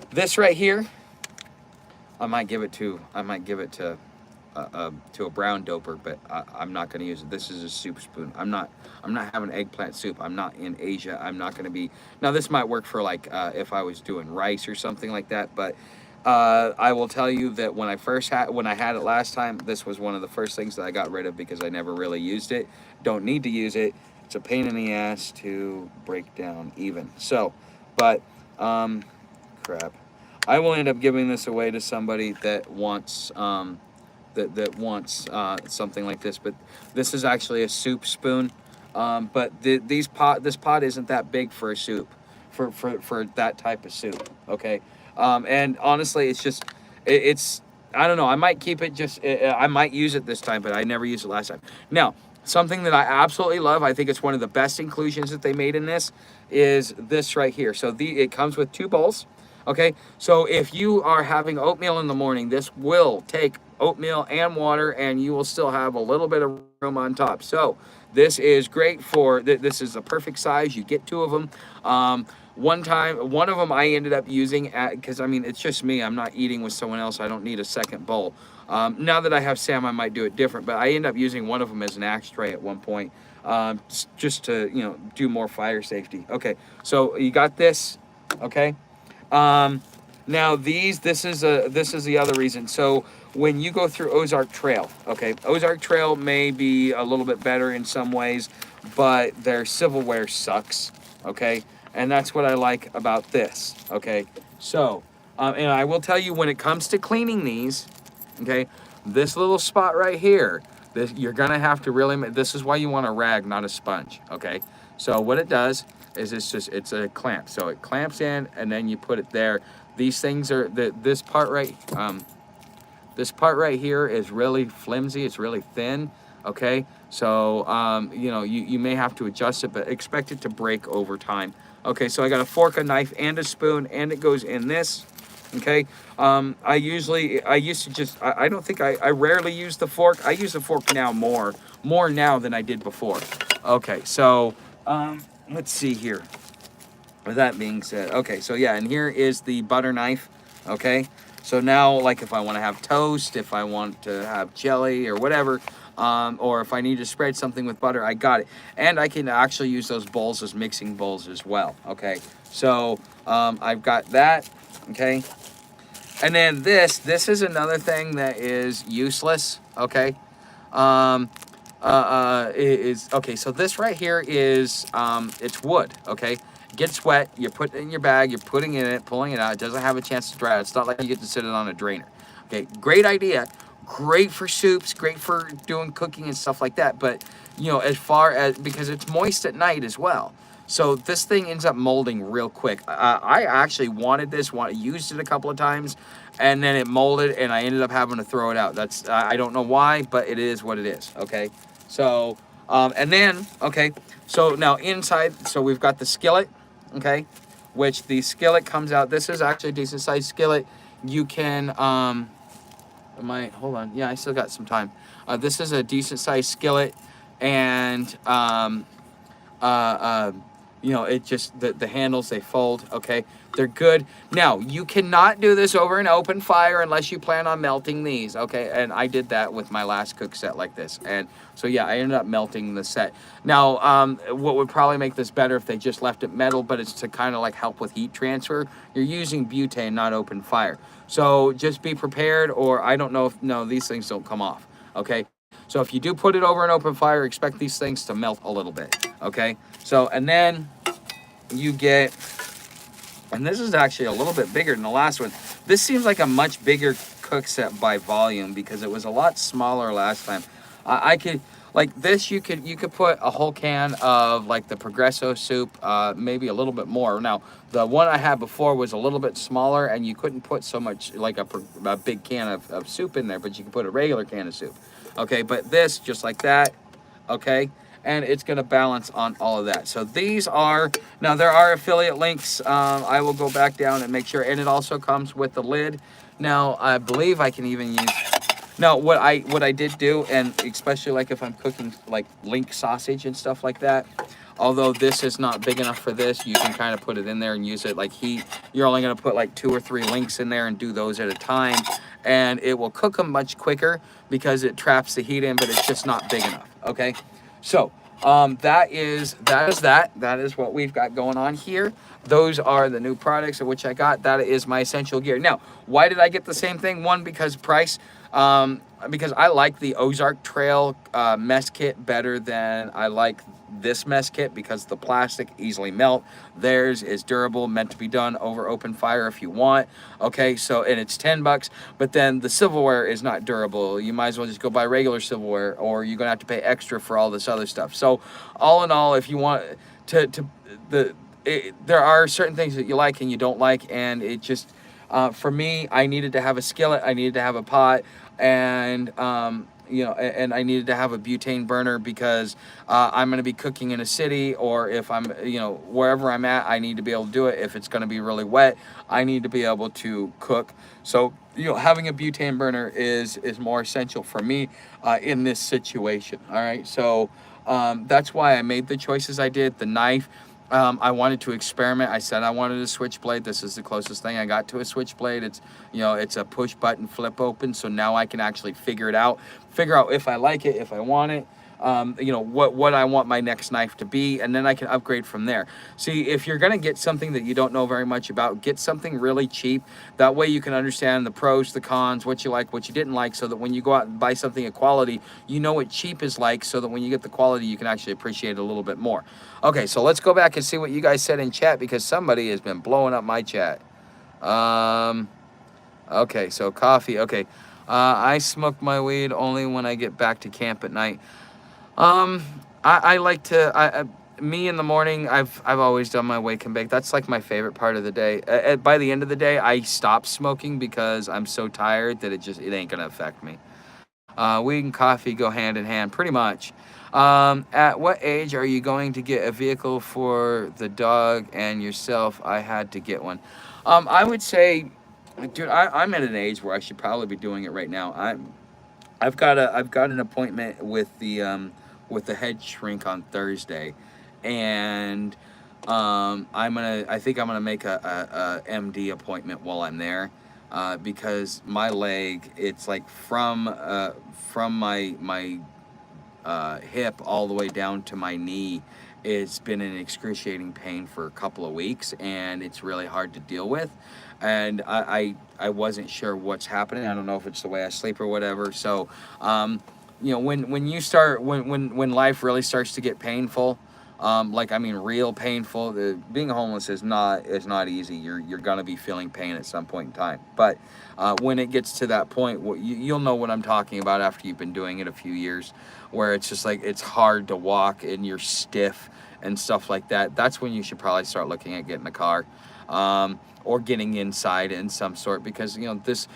this right here, I might give it to a brown doper, but I'm not going to use it. This is a soup spoon. I'm not having eggplant soup. I'm not in Asia. I'm not going to be. Now this might work for like if I was doing rice or something like that, but I will tell you that when I had it last time, this was one of the first things that I got rid of because I never really used it. Don't need to use it. It's a pain in the ass to break down even. So, but crap. I will end up giving this away to somebody that wants that wants something like this. But this is actually a soup spoon. But this pot isn't that big for a soup, for that type of soup. Okay, and honestly, it's I don't know. I might keep it I might use it this time, but I never used it last time. Now, something that I absolutely love, I think it's one of the best inclusions that they made in this, is this right here. So it comes with 2 bowls. Okay, so if you are having oatmeal in the morning, this will take oatmeal and water, and you will still have a little bit of room on top. So this is great this is the perfect size. You get 2 of them. One of them I ended up using because I mean, it's just me. I'm not eating with someone else. I don't need a second bowl. Now that I have Sam, I might do it different, but I end up using one of them as an axe tray at one point, just to, do more fire safety. Okay, so you got this, okay? Now this is the other reason. So when you go through Ozark Trail, okay, Ozark Trail may be a little bit better in some ways, but their silverware sucks, okay, and that's what I like about this, okay. So, and I will tell you when it comes to cleaning these, okay, this little spot right here, this you're gonna have to really. This is why you want a rag, not a sponge, okay. So what it does is it's a clamp. So it clamps in, and then you put it there. These things are this part right here is really flimsy. It's really thin. Okay, so you know you may have to adjust it, but expect it to break over time. Okay, so I got a fork, a knife, and a spoon, and it goes in this. Okay, I used to just I don't think I rarely use the fork. I use the fork now more now than I did before. Okay, so let's see here. With that being said, okay, so yeah, and here is the butter knife, okay? So now, like if I want to have toast, if I want to have jelly or whatever, or if I need to spread something with butter, I got it. And I can actually use those bowls as mixing bowls as well, okay? So I've got that, okay? And then this is another thing that is useless, okay? Is okay. So this right here is it's wood. Okay, it gets wet. You put it in your bag. You're putting it in it, pulling it out. It doesn't have a chance to dry. It's not like you get to sit it on a drainer. Okay, great idea. Great for soups. Great for doing cooking and stuff like that. But you know, as far as because it's moist at night as well. So this thing ends up molding real quick. I actually wanted this, used it a couple of times, and then it molded, and I ended up having to throw it out. That's I don't know why, but it is what it is. Okay. So, and then, okay, so now inside, so we've got the skillet, okay, which the skillet comes out. This is actually a decent sized skillet. You can, hold on. Yeah, I still got some time. This is a decent sized skillet, and, you know, it just, the handles, they fold, okay? They're good. Now, you cannot do this over an open fire unless you plan on melting these, okay? And I did that with my last cook set like this. And so, yeah, I ended up melting the set. Now, what would probably make this better if they just left it metal, but it's to kind of like help with heat transfer. You're using butane, not open fire. So just be prepared, or I don't know if, no, these things don't come off, okay? So if you do put it over an open fire, expect these things to melt a little bit, okay? So, and then you get, and this is actually a little bit bigger than the last one. This seems like a much bigger cook set by volume because it was a lot smaller last time. I could, like this, you could put a whole can of like the Progresso soup, maybe a little bit more. Now, the one I had before was a little bit smaller, and you couldn't put so much, like a big can of soup in there, but you can put a regular can of soup. Okay, but this, just like that, okay? And it's going to balance on all of that. So these are, now there are affiliate links. I will go back down and make sure. And it also comes with the lid. Now, I believe I can even use, now what I did do, and especially like if I'm cooking like link sausage and stuff like that, although this is not big enough for this, you can kind of put it in there and use it like heat. You're only going to put like 2 or 3 links in there and do those at a time. And it will cook them much quicker because it traps the heat in, but it's just not big enough, okay? So that is what we've got going on here. Those are the new products of which I got. That is my essential gear. Now, why did I get the same thing? One, because price. Because I like the Ozark Trail mess kit better than I like this mess kit because the plastic easily melt. Theirs is durable, meant to be done over open fire if you want. Okay, so, and it's $10, but then the silverware is not durable. You might as well just go buy regular silverware, or you're gonna have to pay extra for all this other stuff. So all in all, if you want there are certain things that you like and you don't like, and it just, for me, I needed to have a skillet, I needed to have a pot, and you know, and I needed to have a butane burner because I'm going to be cooking in a city, or if I'm, you know, wherever I'm at, I need to be able to do it. If it's going to be really wet, I need to be able to cook. So, you know, having a butane burner is more essential for me in this situation. All right, so that's why I made the choices I did. The knife. I wanted to experiment. I said I wanted a switchblade. This is the closest thing I got to a switchblade. It's, you know, it's a push button flip open. So now I can actually figure out if I like it, if I want it, you know, what I want my next knife to be, and then I can upgrade from there. See, if you're gonna get something that you don't know very much about, get something really cheap. That way you can understand the pros, the cons, what you like, what you didn't like, so that when you go out and buy something of quality, you know what cheap is like, so that when you get the quality, you can actually appreciate it a little bit more. Okay, so let's go back and see what you guys said in chat, because somebody has been blowing up my chat. Okay, so coffee. Okay, I smoke my weed only when I get back to camp at night. Um, I like to. Me in the morning. I've always done my wake and bake. That's like my favorite part of the day. By the end of the day, I stop smoking because I'm so tired that it ain't gonna affect me. Weed and coffee go hand in hand, pretty much. At what age are you going to get a vehicle for the dog and yourself? I had to get one. I would say, dude, I'm at an age where I should probably be doing it right now. I've got an appointment with the head shrink on Thursday, and I think I'm gonna make a MD appointment while I'm there, because my leg, it's like from my hip all the way down to my knee. It's been in excruciating pain for a couple of weeks, and it's really hard to deal with. And I wasn't sure what's happening. I don't know if it's the way I sleep or whatever. So, you know, when you start when life really starts to get painful, like, I mean, real painful. Being homeless is not easy. You're gonna be feeling pain at some point in time. But when it gets to that point, you'll know what I'm talking about after you've been doing it a few years, where it's just like it's hard to walk and you're stiff and stuff like that. That's when you should probably start looking at getting a car. Or getting inside in some sort, because, you know, this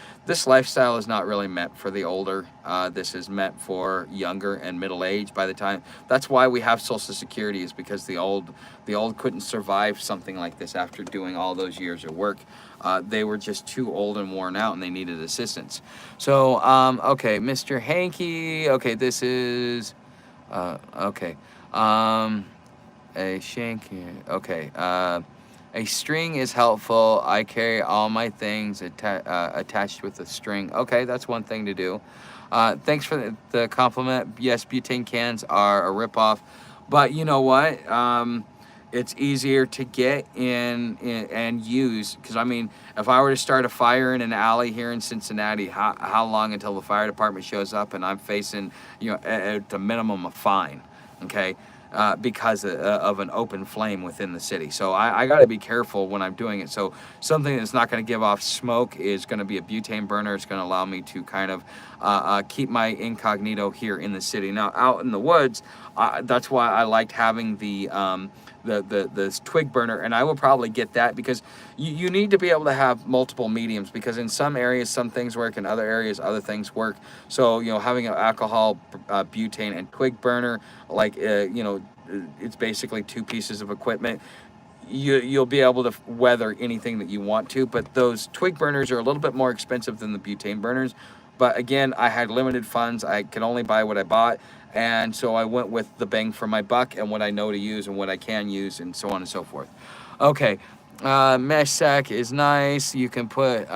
lifestyle is not really meant for the older. This is meant for younger and middle age. By the time, that's why we have Social Security, is because the old couldn't survive something like this after doing all those years of work. They were just too old and worn out, and they needed assistance. So okay, Mr. Hanky. Okay, this is okay. A shank. Okay. A string is helpful. I carry all my things attached with a string. Okay, that's one thing to do. Thanks for the compliment. Yes, butane cans are a ripoff, but you know what? It's easier to get in and use, because I mean, if I were to start a fire in an alley here in Cincinnati, how long until the fire department shows up and I'm facing, you know, at the minimum a fine? Okay. Because of an open flame within the city. So I got to be careful when I'm doing it. So something that's not going to give off smoke is going to be a butane burner. It's going to allow me to kind of keep my incognito here in the city. Now, out in the woods, that's why I liked having the twig burner, and I will probably get that, because you need to be able to have multiple mediums, because in some areas some things work, in other areas other things work. So, you know, having an alcohol, butane, and twig burner, like, you know, it's basically two pieces of equipment. You'll be able to weather anything that you want to, but those twig burners are a little bit more expensive than the butane burners. But again, I had limited funds. I could only buy what I bought, and so I went with the bang for my buck and what I know to use and what I can use, and so on and so forth. Okay, mesh sack is nice. You can put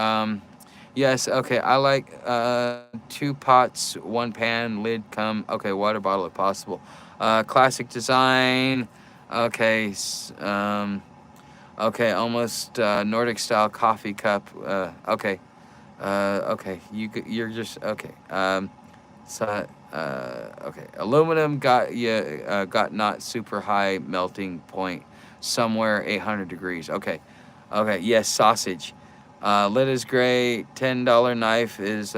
yes, okay, I like 2 pots, 1 pan, lid come. Okay, water bottle if possible. Classic design. Okay, okay, almost Nordic style coffee cup. Okay, okay, you're just okay. So okay, aluminum got not super high melting point, somewhere 800 degrees. Okay, okay, yes, sausage. Lid is great. $10 knife is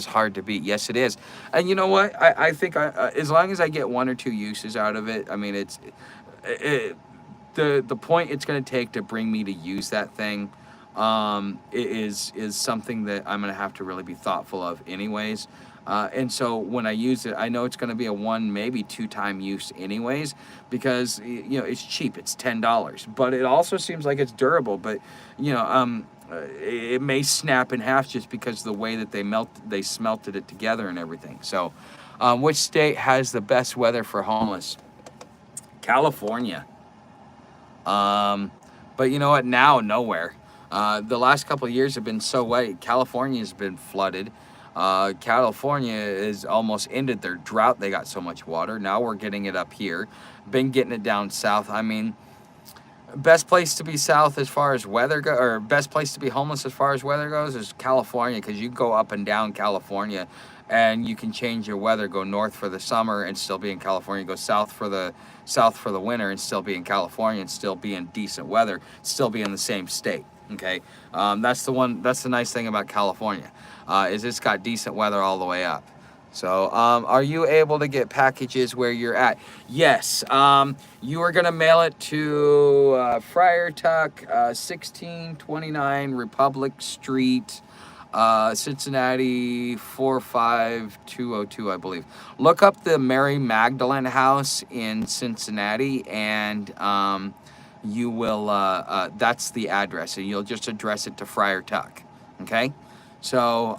hard to beat. Yes, it is. And you know what? I think as long as I get 1 or 2 uses out of it, I mean, the point it's going to take to bring me to use that thing is something that I'm going to have to really be thoughtful of anyways. And so when I use it, I know it's going to be a 1, maybe 2 time use anyways, because, you know, it's cheap. It's $10, but it also seems like it's durable. But, you know, it may snap in half just because of the way that they smelted it together and everything. So, which state has the best weather for homeless? California. But you know what? Now, nowhere. The last couple of years have been so wet. California's been flooded. California is almost ended their drought. They got so much water. Now we're getting it up here. Been getting it down south. I mean, best place to be south as far as weather go, or best place to be homeless as far as weather goes is California, because you go up and down California and you can change your weather, go north for the summer and still be in California, go south for the winter and still be in California and still be in decent weather, still be in the same state. Okay. That's the nice thing about California, is it's got decent weather all the way up. So, are you able to get packages where you're at? Yes. You are going to mail it to Friar Tuck, 1629 Republic Street, Cincinnati, 45202, I believe. Look up the Mary Magdalene House in Cincinnati, and you will, that's the address, and you'll just address it to Friar Tuck. Okay? So,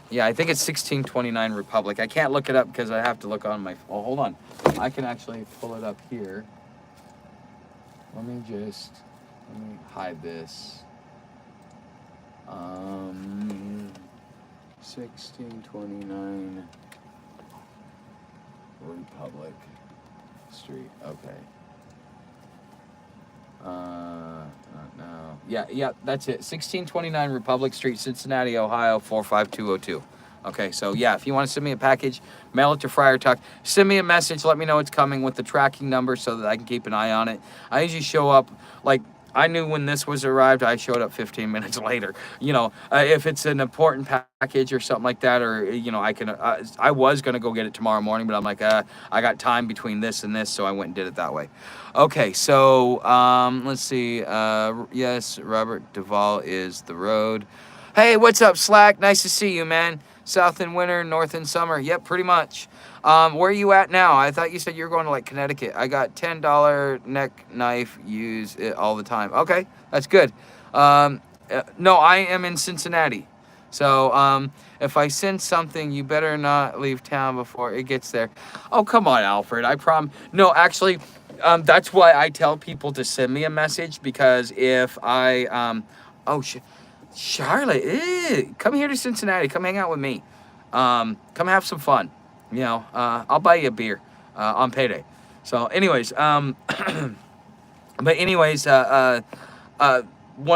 yeah, I think it's 1629 Republic. I can't look it up because I have to look on my... Oh, hold on. I can actually pull it up here. Let me hide this. 1629 Republic Street. Okay. No. Yeah, that's it. 1629 Republic Street, Cincinnati, Ohio, 45202. Okay, so yeah, if you want to send me a package, mail it to Friar Tuck. Send me a message, let me know it's coming with the tracking number so that I can keep an eye on it. I usually show up, like, I knew when this was arrived, I showed up 15 minutes later. You know, if it's an important package or something like that, or, you know, I was going to go get it tomorrow morning, but I'm like, I got time between this and this, so I went and did it that way. Okay, so, let's see. Yes, Robert Duvall is the road. Hey, what's up, Slack? Nice to see you, man. South in winter, north in summer. Yep, pretty much. Where are you at now? I thought you said you were going to, like, Connecticut. I got $10 neck knife. Use it all the time. Okay, that's good. No, I am in Cincinnati. So, if I send something, you better not leave town before it gets there. Oh, come on, Alfred. I promise. No, actually, that's why I tell people to send me a message, because if I, oh, Charlotte, come here to Cincinnati. Come hang out with me. Come have some fun. You know, I'll buy you a beer on payday. So, anyways, but anyways, one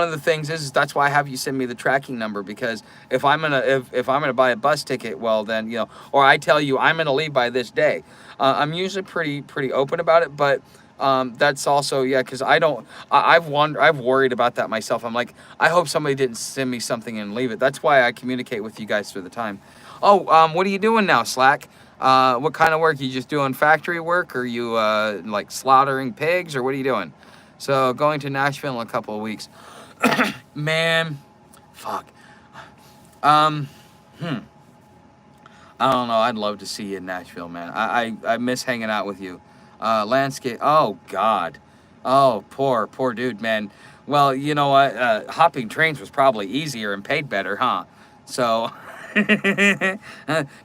of the things is that's why I have you send me the tracking number, because if I'm gonna buy a bus ticket, well then, you know, or I tell you I'm gonna leave by this day, I'm usually pretty open about it, but. That's also, yeah, because I've worried about that myself. I'm like, I hope somebody didn't send me something and leave it. That's why I communicate with you guys through the time. Oh, what are you doing now, Slack? What kind of work? You just doing factory work, or you like slaughtering pigs, or what are you doing? So going to Nashville in a couple of weeks. Man, fuck. I don't know. I'd love to see you in Nashville, man. I miss hanging out with you. Landscape. Oh God. Oh, poor dude, man. Well, you know what? Hopping trains was probably easier and paid better, huh? So, do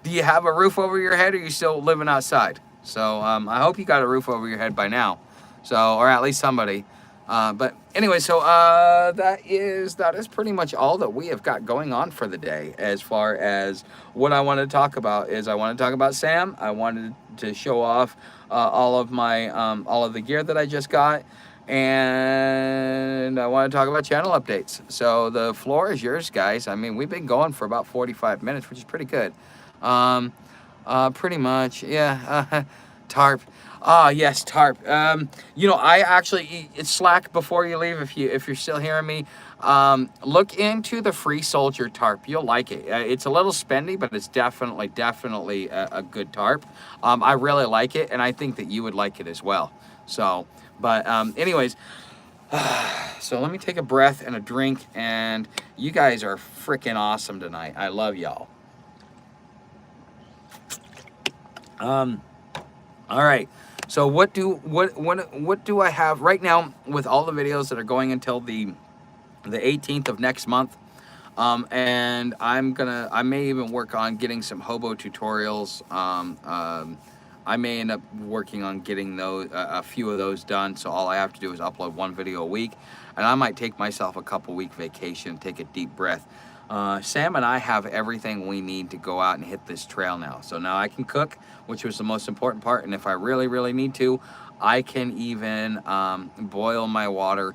you have a roof over your head, or are you still living outside? So, I hope you got a roof over your head by now. So, or at least somebody. But anyway, so that is pretty much all that we have got going on for the day. As far as what I want to talk about is, I want to talk about Sam. I wanted to show off all of the gear that I just got, and I want to talk about channel updates. So the floor is yours, guys. I mean, we've been going for about 45 minutes, which is pretty good. Pretty much, yeah. Tarp. Ah, yes, tarp. You know, I actually, it's Slack, before you leave, if you're still hearing me, look into the Free Soldier tarp. You'll like it. It's a little spendy, but it's definitely a good tarp. I really like it, and I think that you would like it as well. So, but anyways, so let me take a breath and a drink, and you guys are freaking awesome tonight. I love y'all. All right. So what do I have right now with all the videos that are going until the 18th of next month? And I may even work on getting some hobo tutorials I may end up working on getting those a few of those done. So all I have to do is upload one video a week, and I might take myself a couple-week vacation, take a deep breath. Sam and I have everything we need to go out and hit this trail now. So now I can cook, which was the most important part. And if I really, really need to, I can even boil my water.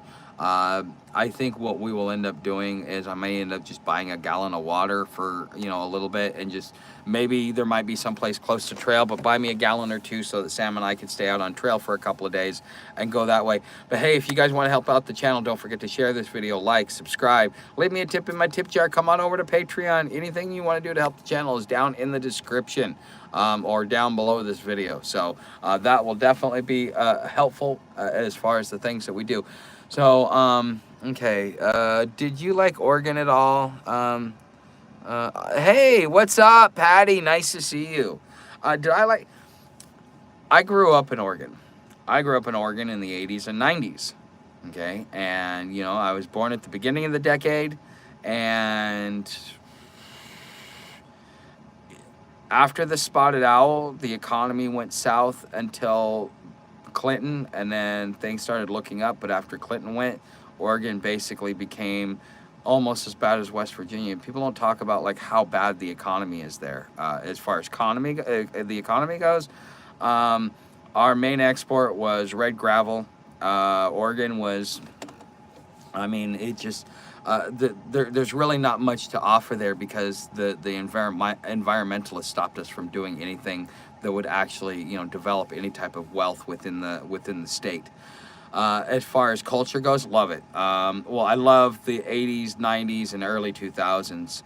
I think what we will end up doing is I may end up just buying a gallon of water for, a little bit, and just maybe there might be someplace close to trail, but buy me a gallon or two so that Sam and I can stay out on trail for a couple of days and go that way. But hey, if you guys want to help out the channel, don't forget to share this video, like, subscribe, leave me a tip in my tip jar, come on over to Patreon. Anything you want to do to help the channel is down in the description. Or down below this video. So that will definitely be helpful as far as the things that we do. So, okay, did you like Oregon at all? Hey, what's up, Patty? Nice to see you. I grew up in Oregon. I grew up in Oregon in the 80s and 90s, okay? And, I was born at the beginning of the decade, and after the spotted owl, the economy went south until Clinton, and then things started looking up. But after Clinton went, Oregon basically became almost as bad as West Virginia. People don't talk about like how bad the economy is there. As far as the economy goes, our main export was red gravel. Oregon was, it just there's really not much to offer there because the environmentalists stopped us from doing anything that would actually develop any type of wealth within the state. As far as culture goes, love it. Well, I love the 80s, 90s, and early 2000s.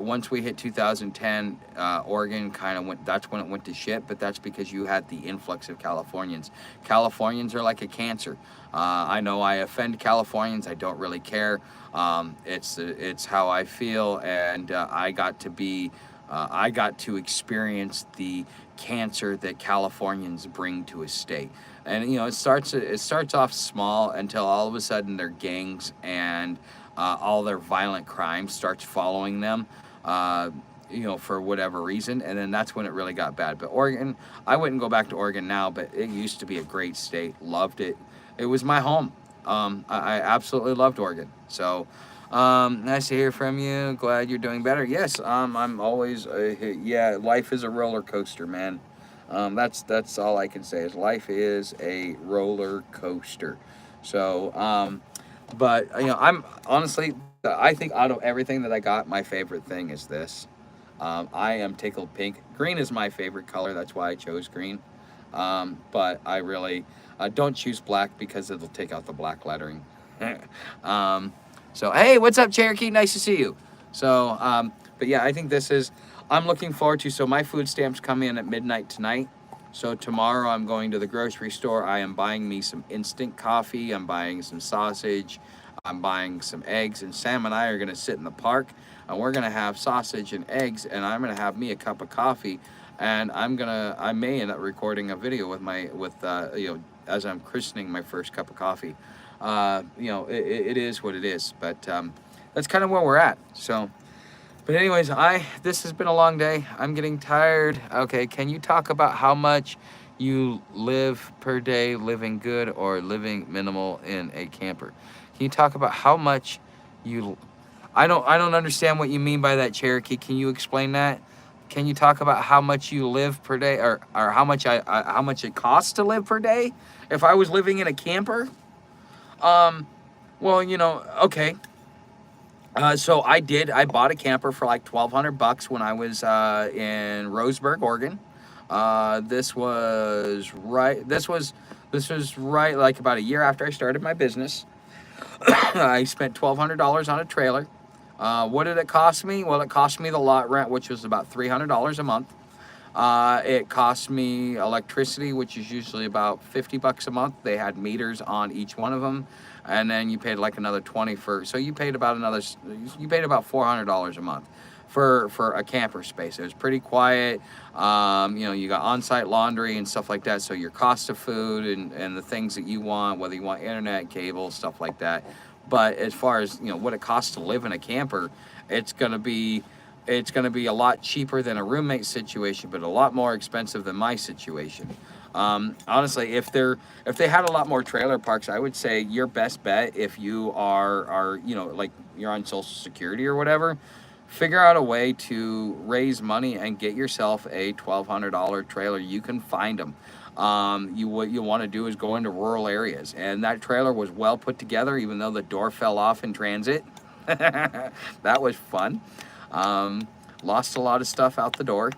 Once we hit 2010, Oregon kind of went, that's when it went to shit, but that's because you had the influx of Californians. Californians are like a cancer. I know I offend Californians. I don't really care. It's how I feel, and I got to experience the cancer that Californians bring to a state. And it starts off small until all of a sudden their gangs and all their violent crime starts following them, for whatever reason, and then that's when it really got bad. But Oregon, I wouldn't go back to Oregon now, but it used to be a great state. Loved it. It was my home. I absolutely loved Oregon. So nice to hear from you. Glad you're doing better. Yes, I'm always, life is a roller coaster, man. That's all I can say is life is a roller coaster. So, but I'm honestly, I think out of everything that I got, my favorite thing is this. I am tickled pink. Green is my favorite color. That's why I chose green. But I really don't choose black because it'll take out the black lettering. So, hey, what's up, Cherokee? Nice to see you. So, but yeah, I think I'm looking forward to, so my food stamps come in at midnight tonight. So tomorrow I'm going to the grocery store. I am buying me some instant coffee. I'm buying some sausage. I'm buying some eggs. And Sam and I are going to sit in the park, and we're going to have sausage and eggs, and I'm going to have me a cup of coffee. And I may end up recording a video as I'm christening my first cup of coffee. It is what it is. But that's kind of where we're at. So. But anyways, this has been a long day. I'm getting tired. Okay, can you talk about how much you live per day living good or living minimal in a camper? Can you talk about how much I don't understand what you mean by that, Cherokee. Can you explain that? Can you talk about how much you live per day, or how much it costs to live per day if I was living in a camper? Well, okay. So I bought a camper for like $1,200 when I was in Roseburg, Oregon. This was right like about a year after I started my business. I spent $1,200 on a trailer. What did it cost me? Well, it cost me the lot rent, which was about $300 a month. It cost me electricity, which is usually about $50 a month. They had meters on each one of them. And then you paid like another $20 so you paid about $400 a month for a camper space. It was pretty quiet. You got on-site laundry and stuff like that. So your cost of food and the things that you want, whether you want internet, cable, stuff like that. But as far as, what it costs to live in a camper, it's going to be, it's going to be a lot cheaper than a roommate situation, but a lot more expensive than my situation. Honestly, if they had a lot more trailer parks, I would say your best bet, if you are like you're on Social Security or whatever, figure out a way to raise money and get yourself a $1,200 trailer. You can find them. What you want to do is go into rural areas, and that trailer was well put together, even though the door fell off in transit. That was fun. Lost a lot of stuff out the door.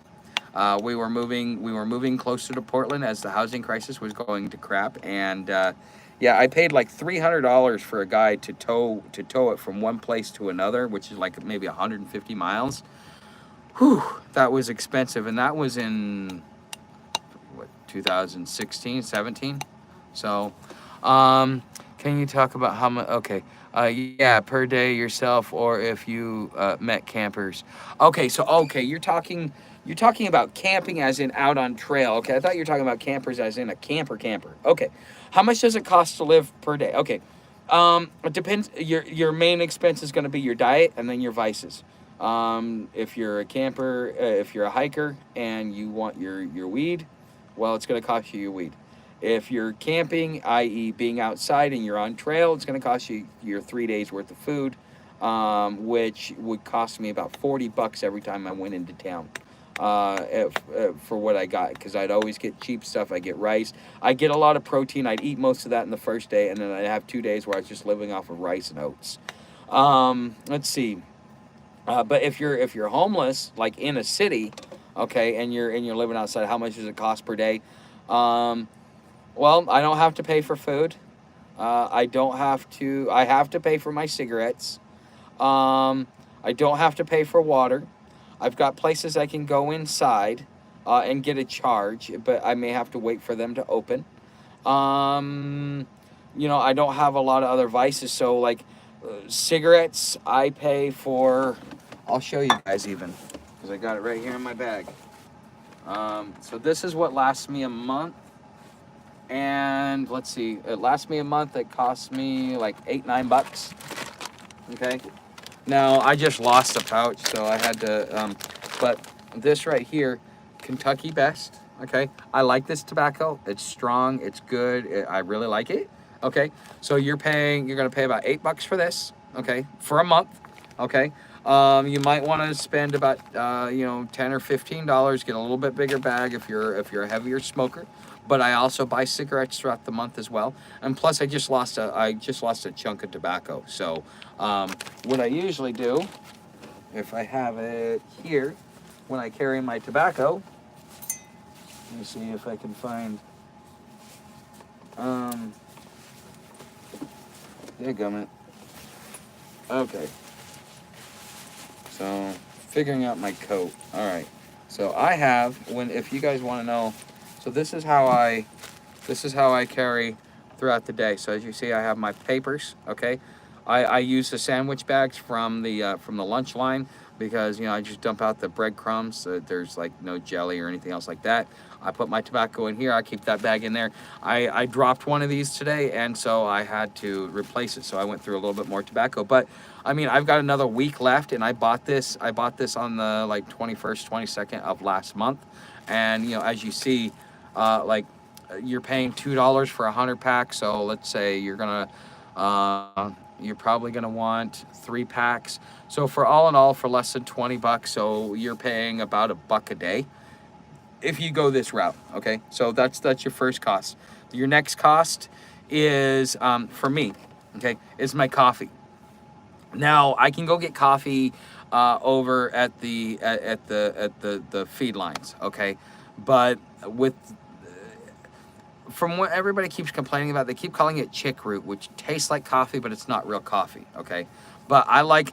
We were moving closer to Portland as the housing crisis was going to crap, and yeah, I paid like $300 for a guy to tow it from one place to another, which is like maybe 150 miles. Whew, that was expensive, and that was in what, 2016, 17. So, can you talk about how much? Okay, yeah, per day yourself, or if you met campers. Okay, you're talking about camping as in out on trail. Okay, I thought you were talking about campers as in a camper. Okay, how much does it cost to live per day? Okay, it depends. Your main expense is going to be your diet and then your vices. If you're a camper, if you're a hiker and you want your weed, well, it's going to cost you your weed. If you're camping, i.e., being outside and you're on trail, it's going to cost you your 3 days worth of food, which would cost me about $40 every time I went into town. For what I got, because I'd always get cheap stuff. I get rice. I get a lot of protein. I'd eat most of that in the first day, and then I'd have 2 days where I was just living off of rice and oats. Let's see. But if you're homeless, like in a city, okay, and you're living outside, how much does it cost per day? Well, I don't have to pay for food. I don't have to. I have to pay for my cigarettes. I don't have to pay for water. I've got places I can go inside and get a charge, but I may have to wait for them to open. I don't have a lot of other vices, so like cigarettes, I pay for. I'll show you guys even, because I got it right here in my bag. So this is what lasts me a month. And let's see, it lasts me a month. It costs me like $8-9. Okay. Now I just lost a pouch, so I had to. But this right here, Kentucky Best. Okay. I like this tobacco. It's strong. It's good. I really like it. Okay. So you're gonna pay about $8 for this. Okay. For a month. Okay. You might want to spend about $10 or $15. Get a little bit bigger bag if you're a heavier smoker. But I also buy cigarettes throughout the month as well. And plus, I just lost a chunk of tobacco. So what I usually do, if I have it here, when I carry my tobacco, let me see if I can find. Gummit. Okay. So figuring out my coat. All right. So I have if you guys want to know. So this is how I carry throughout the day. So as you see, I have my papers. Okay, I use the sandwich bags from the lunch line, because I just dump out the breadcrumbs. There's like no jelly or anything else like that. I put my tobacco in here. I keep that bag in there. I dropped one of these today, and so I had to replace it. So I went through a little bit more tobacco. But I mean, I've got another week left, and I bought this on the like 21st, 22nd of last month, and as you see. You're paying $2 for 100 packs. So let's say you're probably gonna want 3 packs. So for all in all, for less than $20, so you're paying about $1 a day if you go this route. Okay, so that's your first cost. Your next cost is for me. Okay, is my coffee. Now I can go get coffee over at the feed lines. Okay, but from what everybody keeps complaining about, they keep calling it chick root, which tastes like coffee, but it's not real coffee. Okay, but I like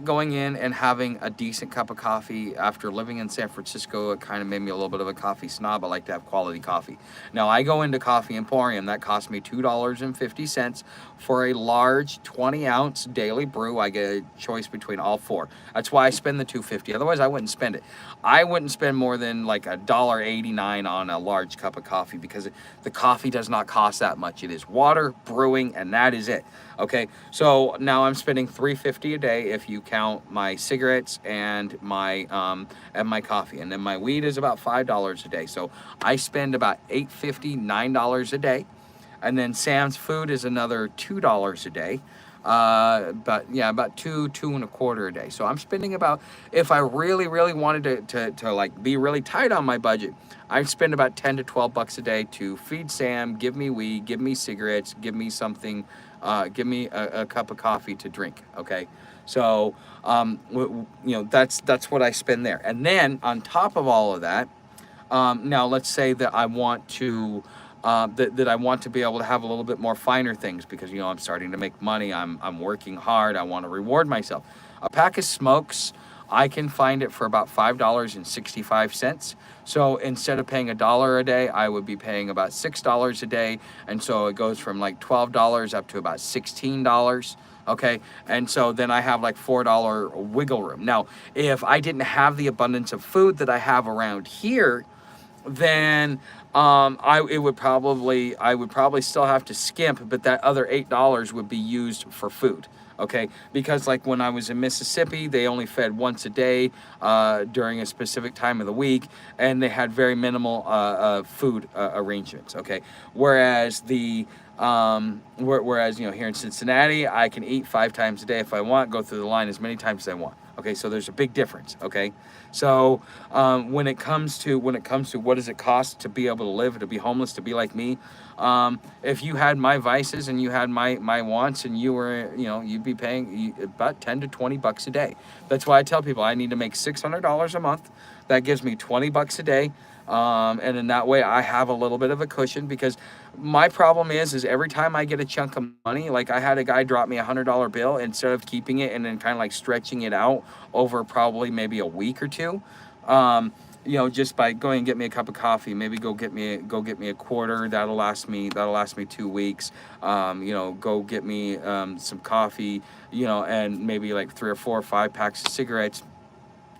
going in and having a decent cup of coffee. After living in San Francisco, it kind of made me a little bit of a coffee snob. I like to have quality coffee. Now I go into Coffee Emporium. That costs me $2.50 for a large 20-ounce daily brew. I get a choice between all 4. That's why I spend the $2.50. Otherwise, I wouldn't spend it. I wouldn't spend more than like $1.89 on a large cup of coffee, because the coffee does not cost that much. It is water, brewing, and that is it. Okay, so now I'm spending $3.50 a day if you count my cigarettes and my coffee, and then my weed is about $5 a day. So I spend about $8.50, $9 a day, and then Sam's food is another $2 a day. But yeah, about two and a quarter a day. So I'm spending about, if I really, really wanted to like be really tight on my budget, I spend about 10 to 12 bucks a day to feed Sam, give me weed, give me cigarettes, give me something, give me a cup of coffee to drink. Okay. So, that's what I spend there. And then on top of all of that, now, let's say that I want to that I want to be able to have a little bit more finer things because I'm starting to make money. I'm working hard. I want to reward myself. A pack of smokes, I can find it for about $5.65. So instead of paying $1 a day, I would be paying about $6 a day, and so it goes from like $12 up to about $16. Okay, and so then I have like $4 wiggle room. Now, if I didn't have the abundance of food that I have around here, then I would probably still have to skimp, but that other $8 would be used for food. Okay, because like when I was in Mississippi, they only fed once a day during a specific time of the week, and they had very minimal food arrangements. Okay, whereas here in Cincinnati, I can eat 5 times a day if I want, go through the line as many times as I want. Okay, so there's a big difference. Okay, so when it comes to what does it cost to be able to live, to be homeless, to be like me, if you had my vices and you had my wants, and you'd be paying about 10 to 20 bucks a day. That's why I tell people I need to make $600 a month. That gives me 20 bucks a day. And in that way, I have a little bit of a cushion, because my problem is every time I get a chunk of money, like I had a guy drop me $100 bill, instead of keeping it and then kind of like stretching it out over probably maybe a week or two, just by going and get me a cup of coffee, maybe go get me a quarter. That'll last me 2 weeks. Go get me some coffee, and maybe like 3 or 4 or 5 packs of cigarettes,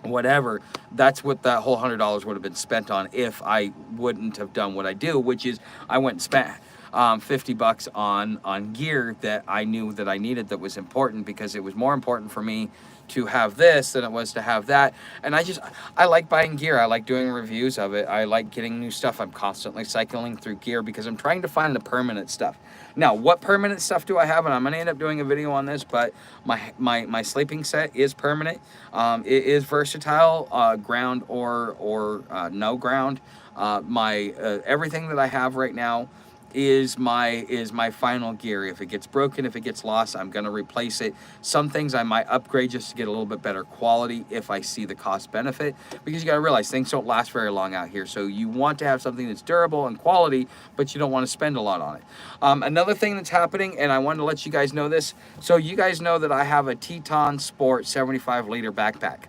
whatever. That's what that whole $100 would have been spent on if I wouldn't have done what I do, which is I went and spent $50 on gear that I knew that I needed, that was important, because it was more important for me to have this than it was to have that. And I like buying gear. I like doing reviews of it. I like getting new stuff. I'm constantly cycling through gear because I'm trying to find the permanent stuff. Now, what permanent stuff do I have? And I'm going to end up doing a video on this, but my sleeping set is permanent. It is versatile, ground or no ground. My everything that I have right now is my final gear. If it gets broken, if it gets lost, I'm going to replace it. Some things I might upgrade just to get a little bit better quality if I see the cost benefit, because you got to realize things don't last very long out here. So you want to have something that's durable and quality, but you don't want to spend a lot on it. Another thing that's happening, and I wanted to let you guys know this, so you guys know that I have a Teton Sport 75-liter backpack.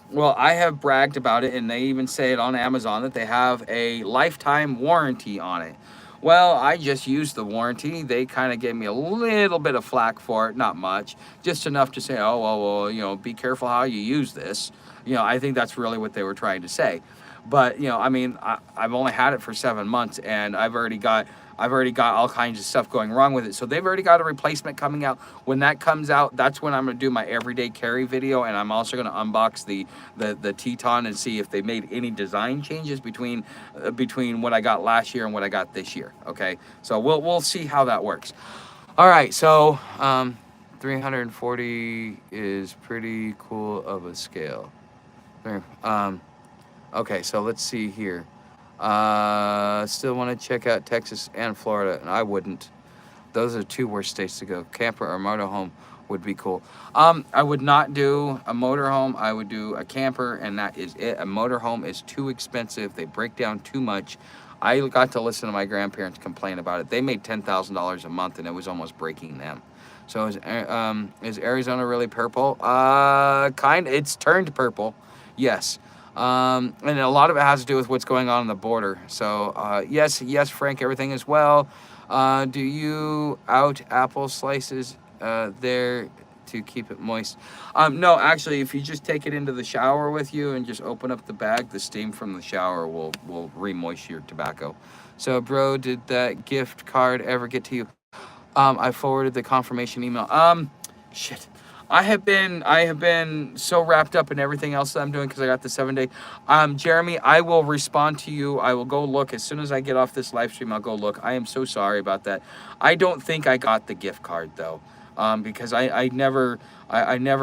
Well, I have bragged about it, and they even say it on Amazon that they have a lifetime warranty on it. Well, I just used the warranty. They kind of gave me a little bit of flack for it, not much, just enough to say, oh, well, be careful how you use this. I think that's really what they were trying to say. But, I've only had it for 7 months, and I've already got all kinds of stuff going wrong with it. So they've already got a replacement coming out. When that comes out, that's when I'm going to do my everyday carry video, and I'm also going to unbox the Teton and see if they made any design changes between what I got last year and what I got this year. Okay, so we'll see how that works. All right, so 340 is pretty cool of a scale. Okay, so let's see here. Still want to check out Texas and Florida, and I wouldn't. Those are 2 worst states to go. Camper or motorhome would be cool. I would not do a motorhome. I would do a camper, and that is it. A motorhome is too expensive. They break down too much. I got to listen to my grandparents complain about it. They made $10,000 a month, and it was almost breaking them. So is Arizona really purple? It's turned purple. Yes. And a lot of it has to do with what's going on the border. So, yes, Frank, everything is well. Do you out apple slices there to keep it moist? No, actually, if you just take it into the shower with you and just open up the bag, the steam from the shower will re-moist your tobacco. So, bro, did that gift card ever get to you? I forwarded the confirmation email. Shit. I have been so wrapped up in everything else that I'm doing because I got the 7 day. Jeremy, I will respond to you. I will go look as soon as I get off this live stream. I'll go look. I am so sorry about that. I don't think I got the gift card though, because I never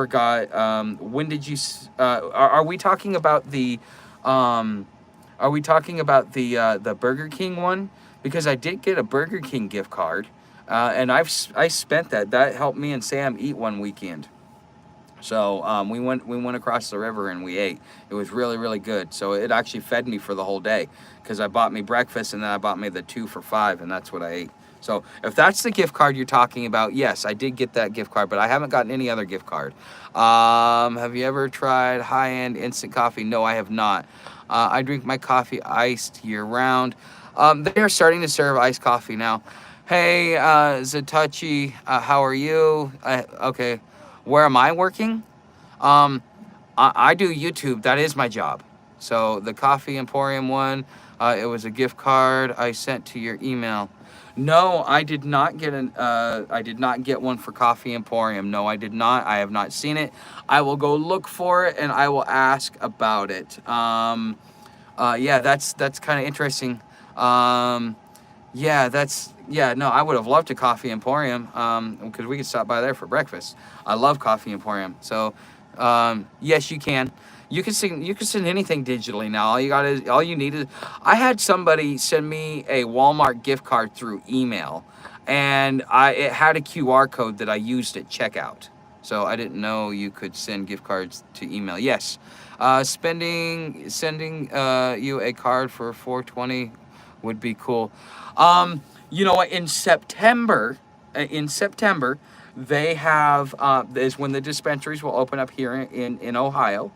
got. When did you? Are we talking about the? Are we talking about the Burger King one? Because I did get a Burger King gift card, and I spent that. That helped me and Sam eat one weekend. So we went across the river and we ate. It was really really good. So it actually fed me for the whole day because I bought me breakfast and then I bought me the 2 for $5 and that's what I ate. So if that's the gift card you're talking about, yes, I did get that gift card, but I haven't gotten any other gift card. Have you ever tried high-end instant coffee? No, I have not. I drink my coffee iced year-round. They are starting to serve iced coffee now. Hey, Zatachi, how are you? Okay, where am I working? I do YouTube. That is my job. So the Coffee Emporium one, it was a gift card I sent to your email. No, I did not get I did not get one for Coffee Emporium. No, I did not. I have not seen it. I will go look for it and I will ask about it. Yeah, that's kind of interesting. Yeah, no, I would have loved a Coffee Emporium, because we could stop by there for breakfast. I love Coffee Emporium. So, yes, you can. You can send anything digitally now. All you need is. I had somebody send me a Walmart gift card through email, and it had a QR code that I used at checkout. So I didn't know you could send gift cards to email. Yes, sending you a card for 420 would be cool. You know what? In September, they have is when the dispensaries will open up here in Ohio.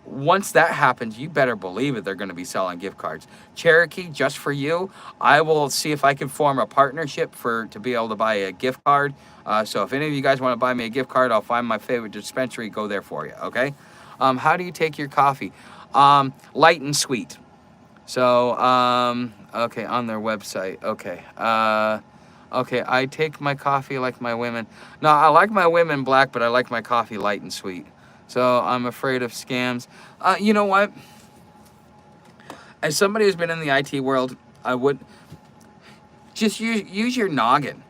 Once that happens, you better believe it, they're going to be selling gift cards. Cherokee, just for you, I will see if I can form a partnership to be able to buy a gift card. So if any of you guys want to buy me a gift card, I'll find my favorite dispensary, go there for you, okay? How do you take your coffee? Light and sweet. So, okay, on their website, okay. Okay, I take my coffee like my women. No, I like my women black, but I like my coffee light and sweet. So I'm afraid of scams. You know what? As somebody who's been in the IT world, I would just use your noggin.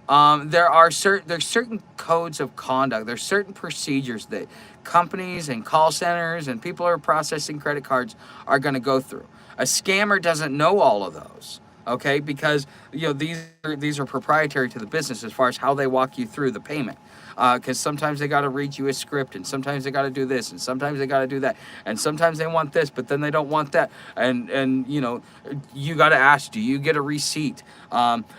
There's certain codes of conduct. There's certain procedures that companies and call centers and people who are processing credit cards are going to go through. A scammer doesn't know all of those, okay? Because these are proprietary to the business as far as how they walk you through the payment. Because sometimes they got to read you a script, and sometimes they got to do this, and sometimes they got to do that, and sometimes they want this, but then they don't want that, and you got to ask, do you get a receipt?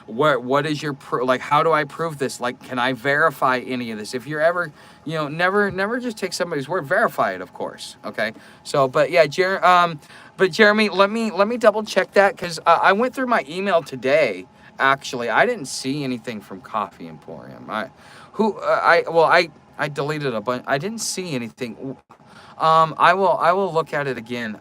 What is your how do I prove this? Like, can I verify any of this? If you're ever, never just take somebody's word. Verify it, of course. Okay. So, but yeah, Jeremy, let me double check that because I went through my email today. Actually, I didn't see anything from Coffee Emporium. I deleted a bunch. I didn't see anything. I will look at it again.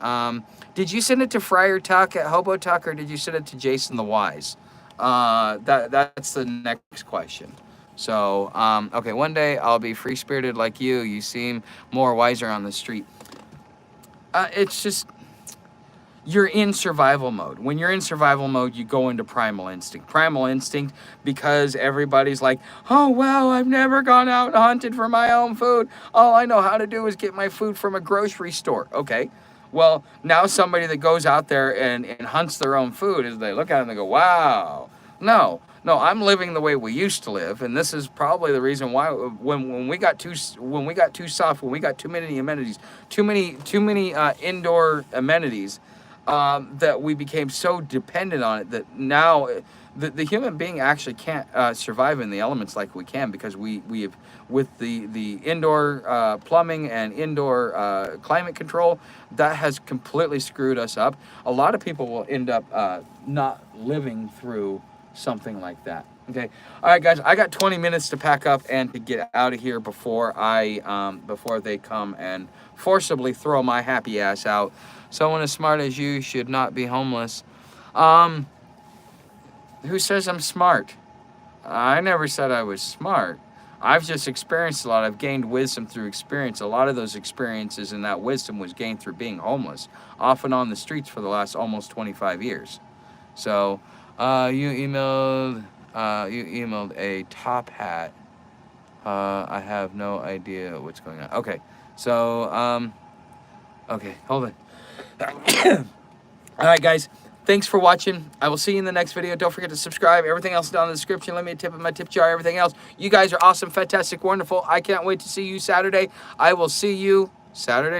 Did you send it to Friar Tuck at Hobo Tuck, or did you send it to Jason the Wise? That's the next question. So, okay, one day I'll be free spirited like you. You seem more wiser on the street. It's just. You're in survival mode. When you're in survival mode, you go into primal instinct. Primal instinct because everybody's like, oh, well, I've never gone out and hunted for my own food. All I know how to do is get my food from a grocery store. Okay. Well, now somebody that goes out there and hunts their own food, is they look at it and they go, wow. No, I'm living the way we used to live, and this is probably the reason why when we got too soft, when we got too many amenities, too many indoor amenities, that we became so dependent on it that now the human being actually can't survive in the elements like we can because we have, with the indoor plumbing and indoor climate control, that has completely screwed us up. A lot of people will end up not living through something like that. Okay, all right, guys, I got 20 minutes to pack up and to get out of here before they come and forcibly throw my happy ass out. Someone as smart as you should not be homeless. Who says I'm smart? I never said I was smart. I've just experienced a lot. I've gained wisdom through experience. A lot of those experiences and that wisdom was gained through being homeless, off and on the streets for the last almost 25 years. So, you emailed a top hat. I have no idea what's going on. Okay, so, okay, hold on. All right, guys. Thanks for watching. I will see you in the next video. Don't forget to subscribe. Everything else down in the description. Let me a tip in my tip jar. Everything else. You guys are awesome, fantastic, wonderful. I can't wait to see you Saturday. I will see you Saturday.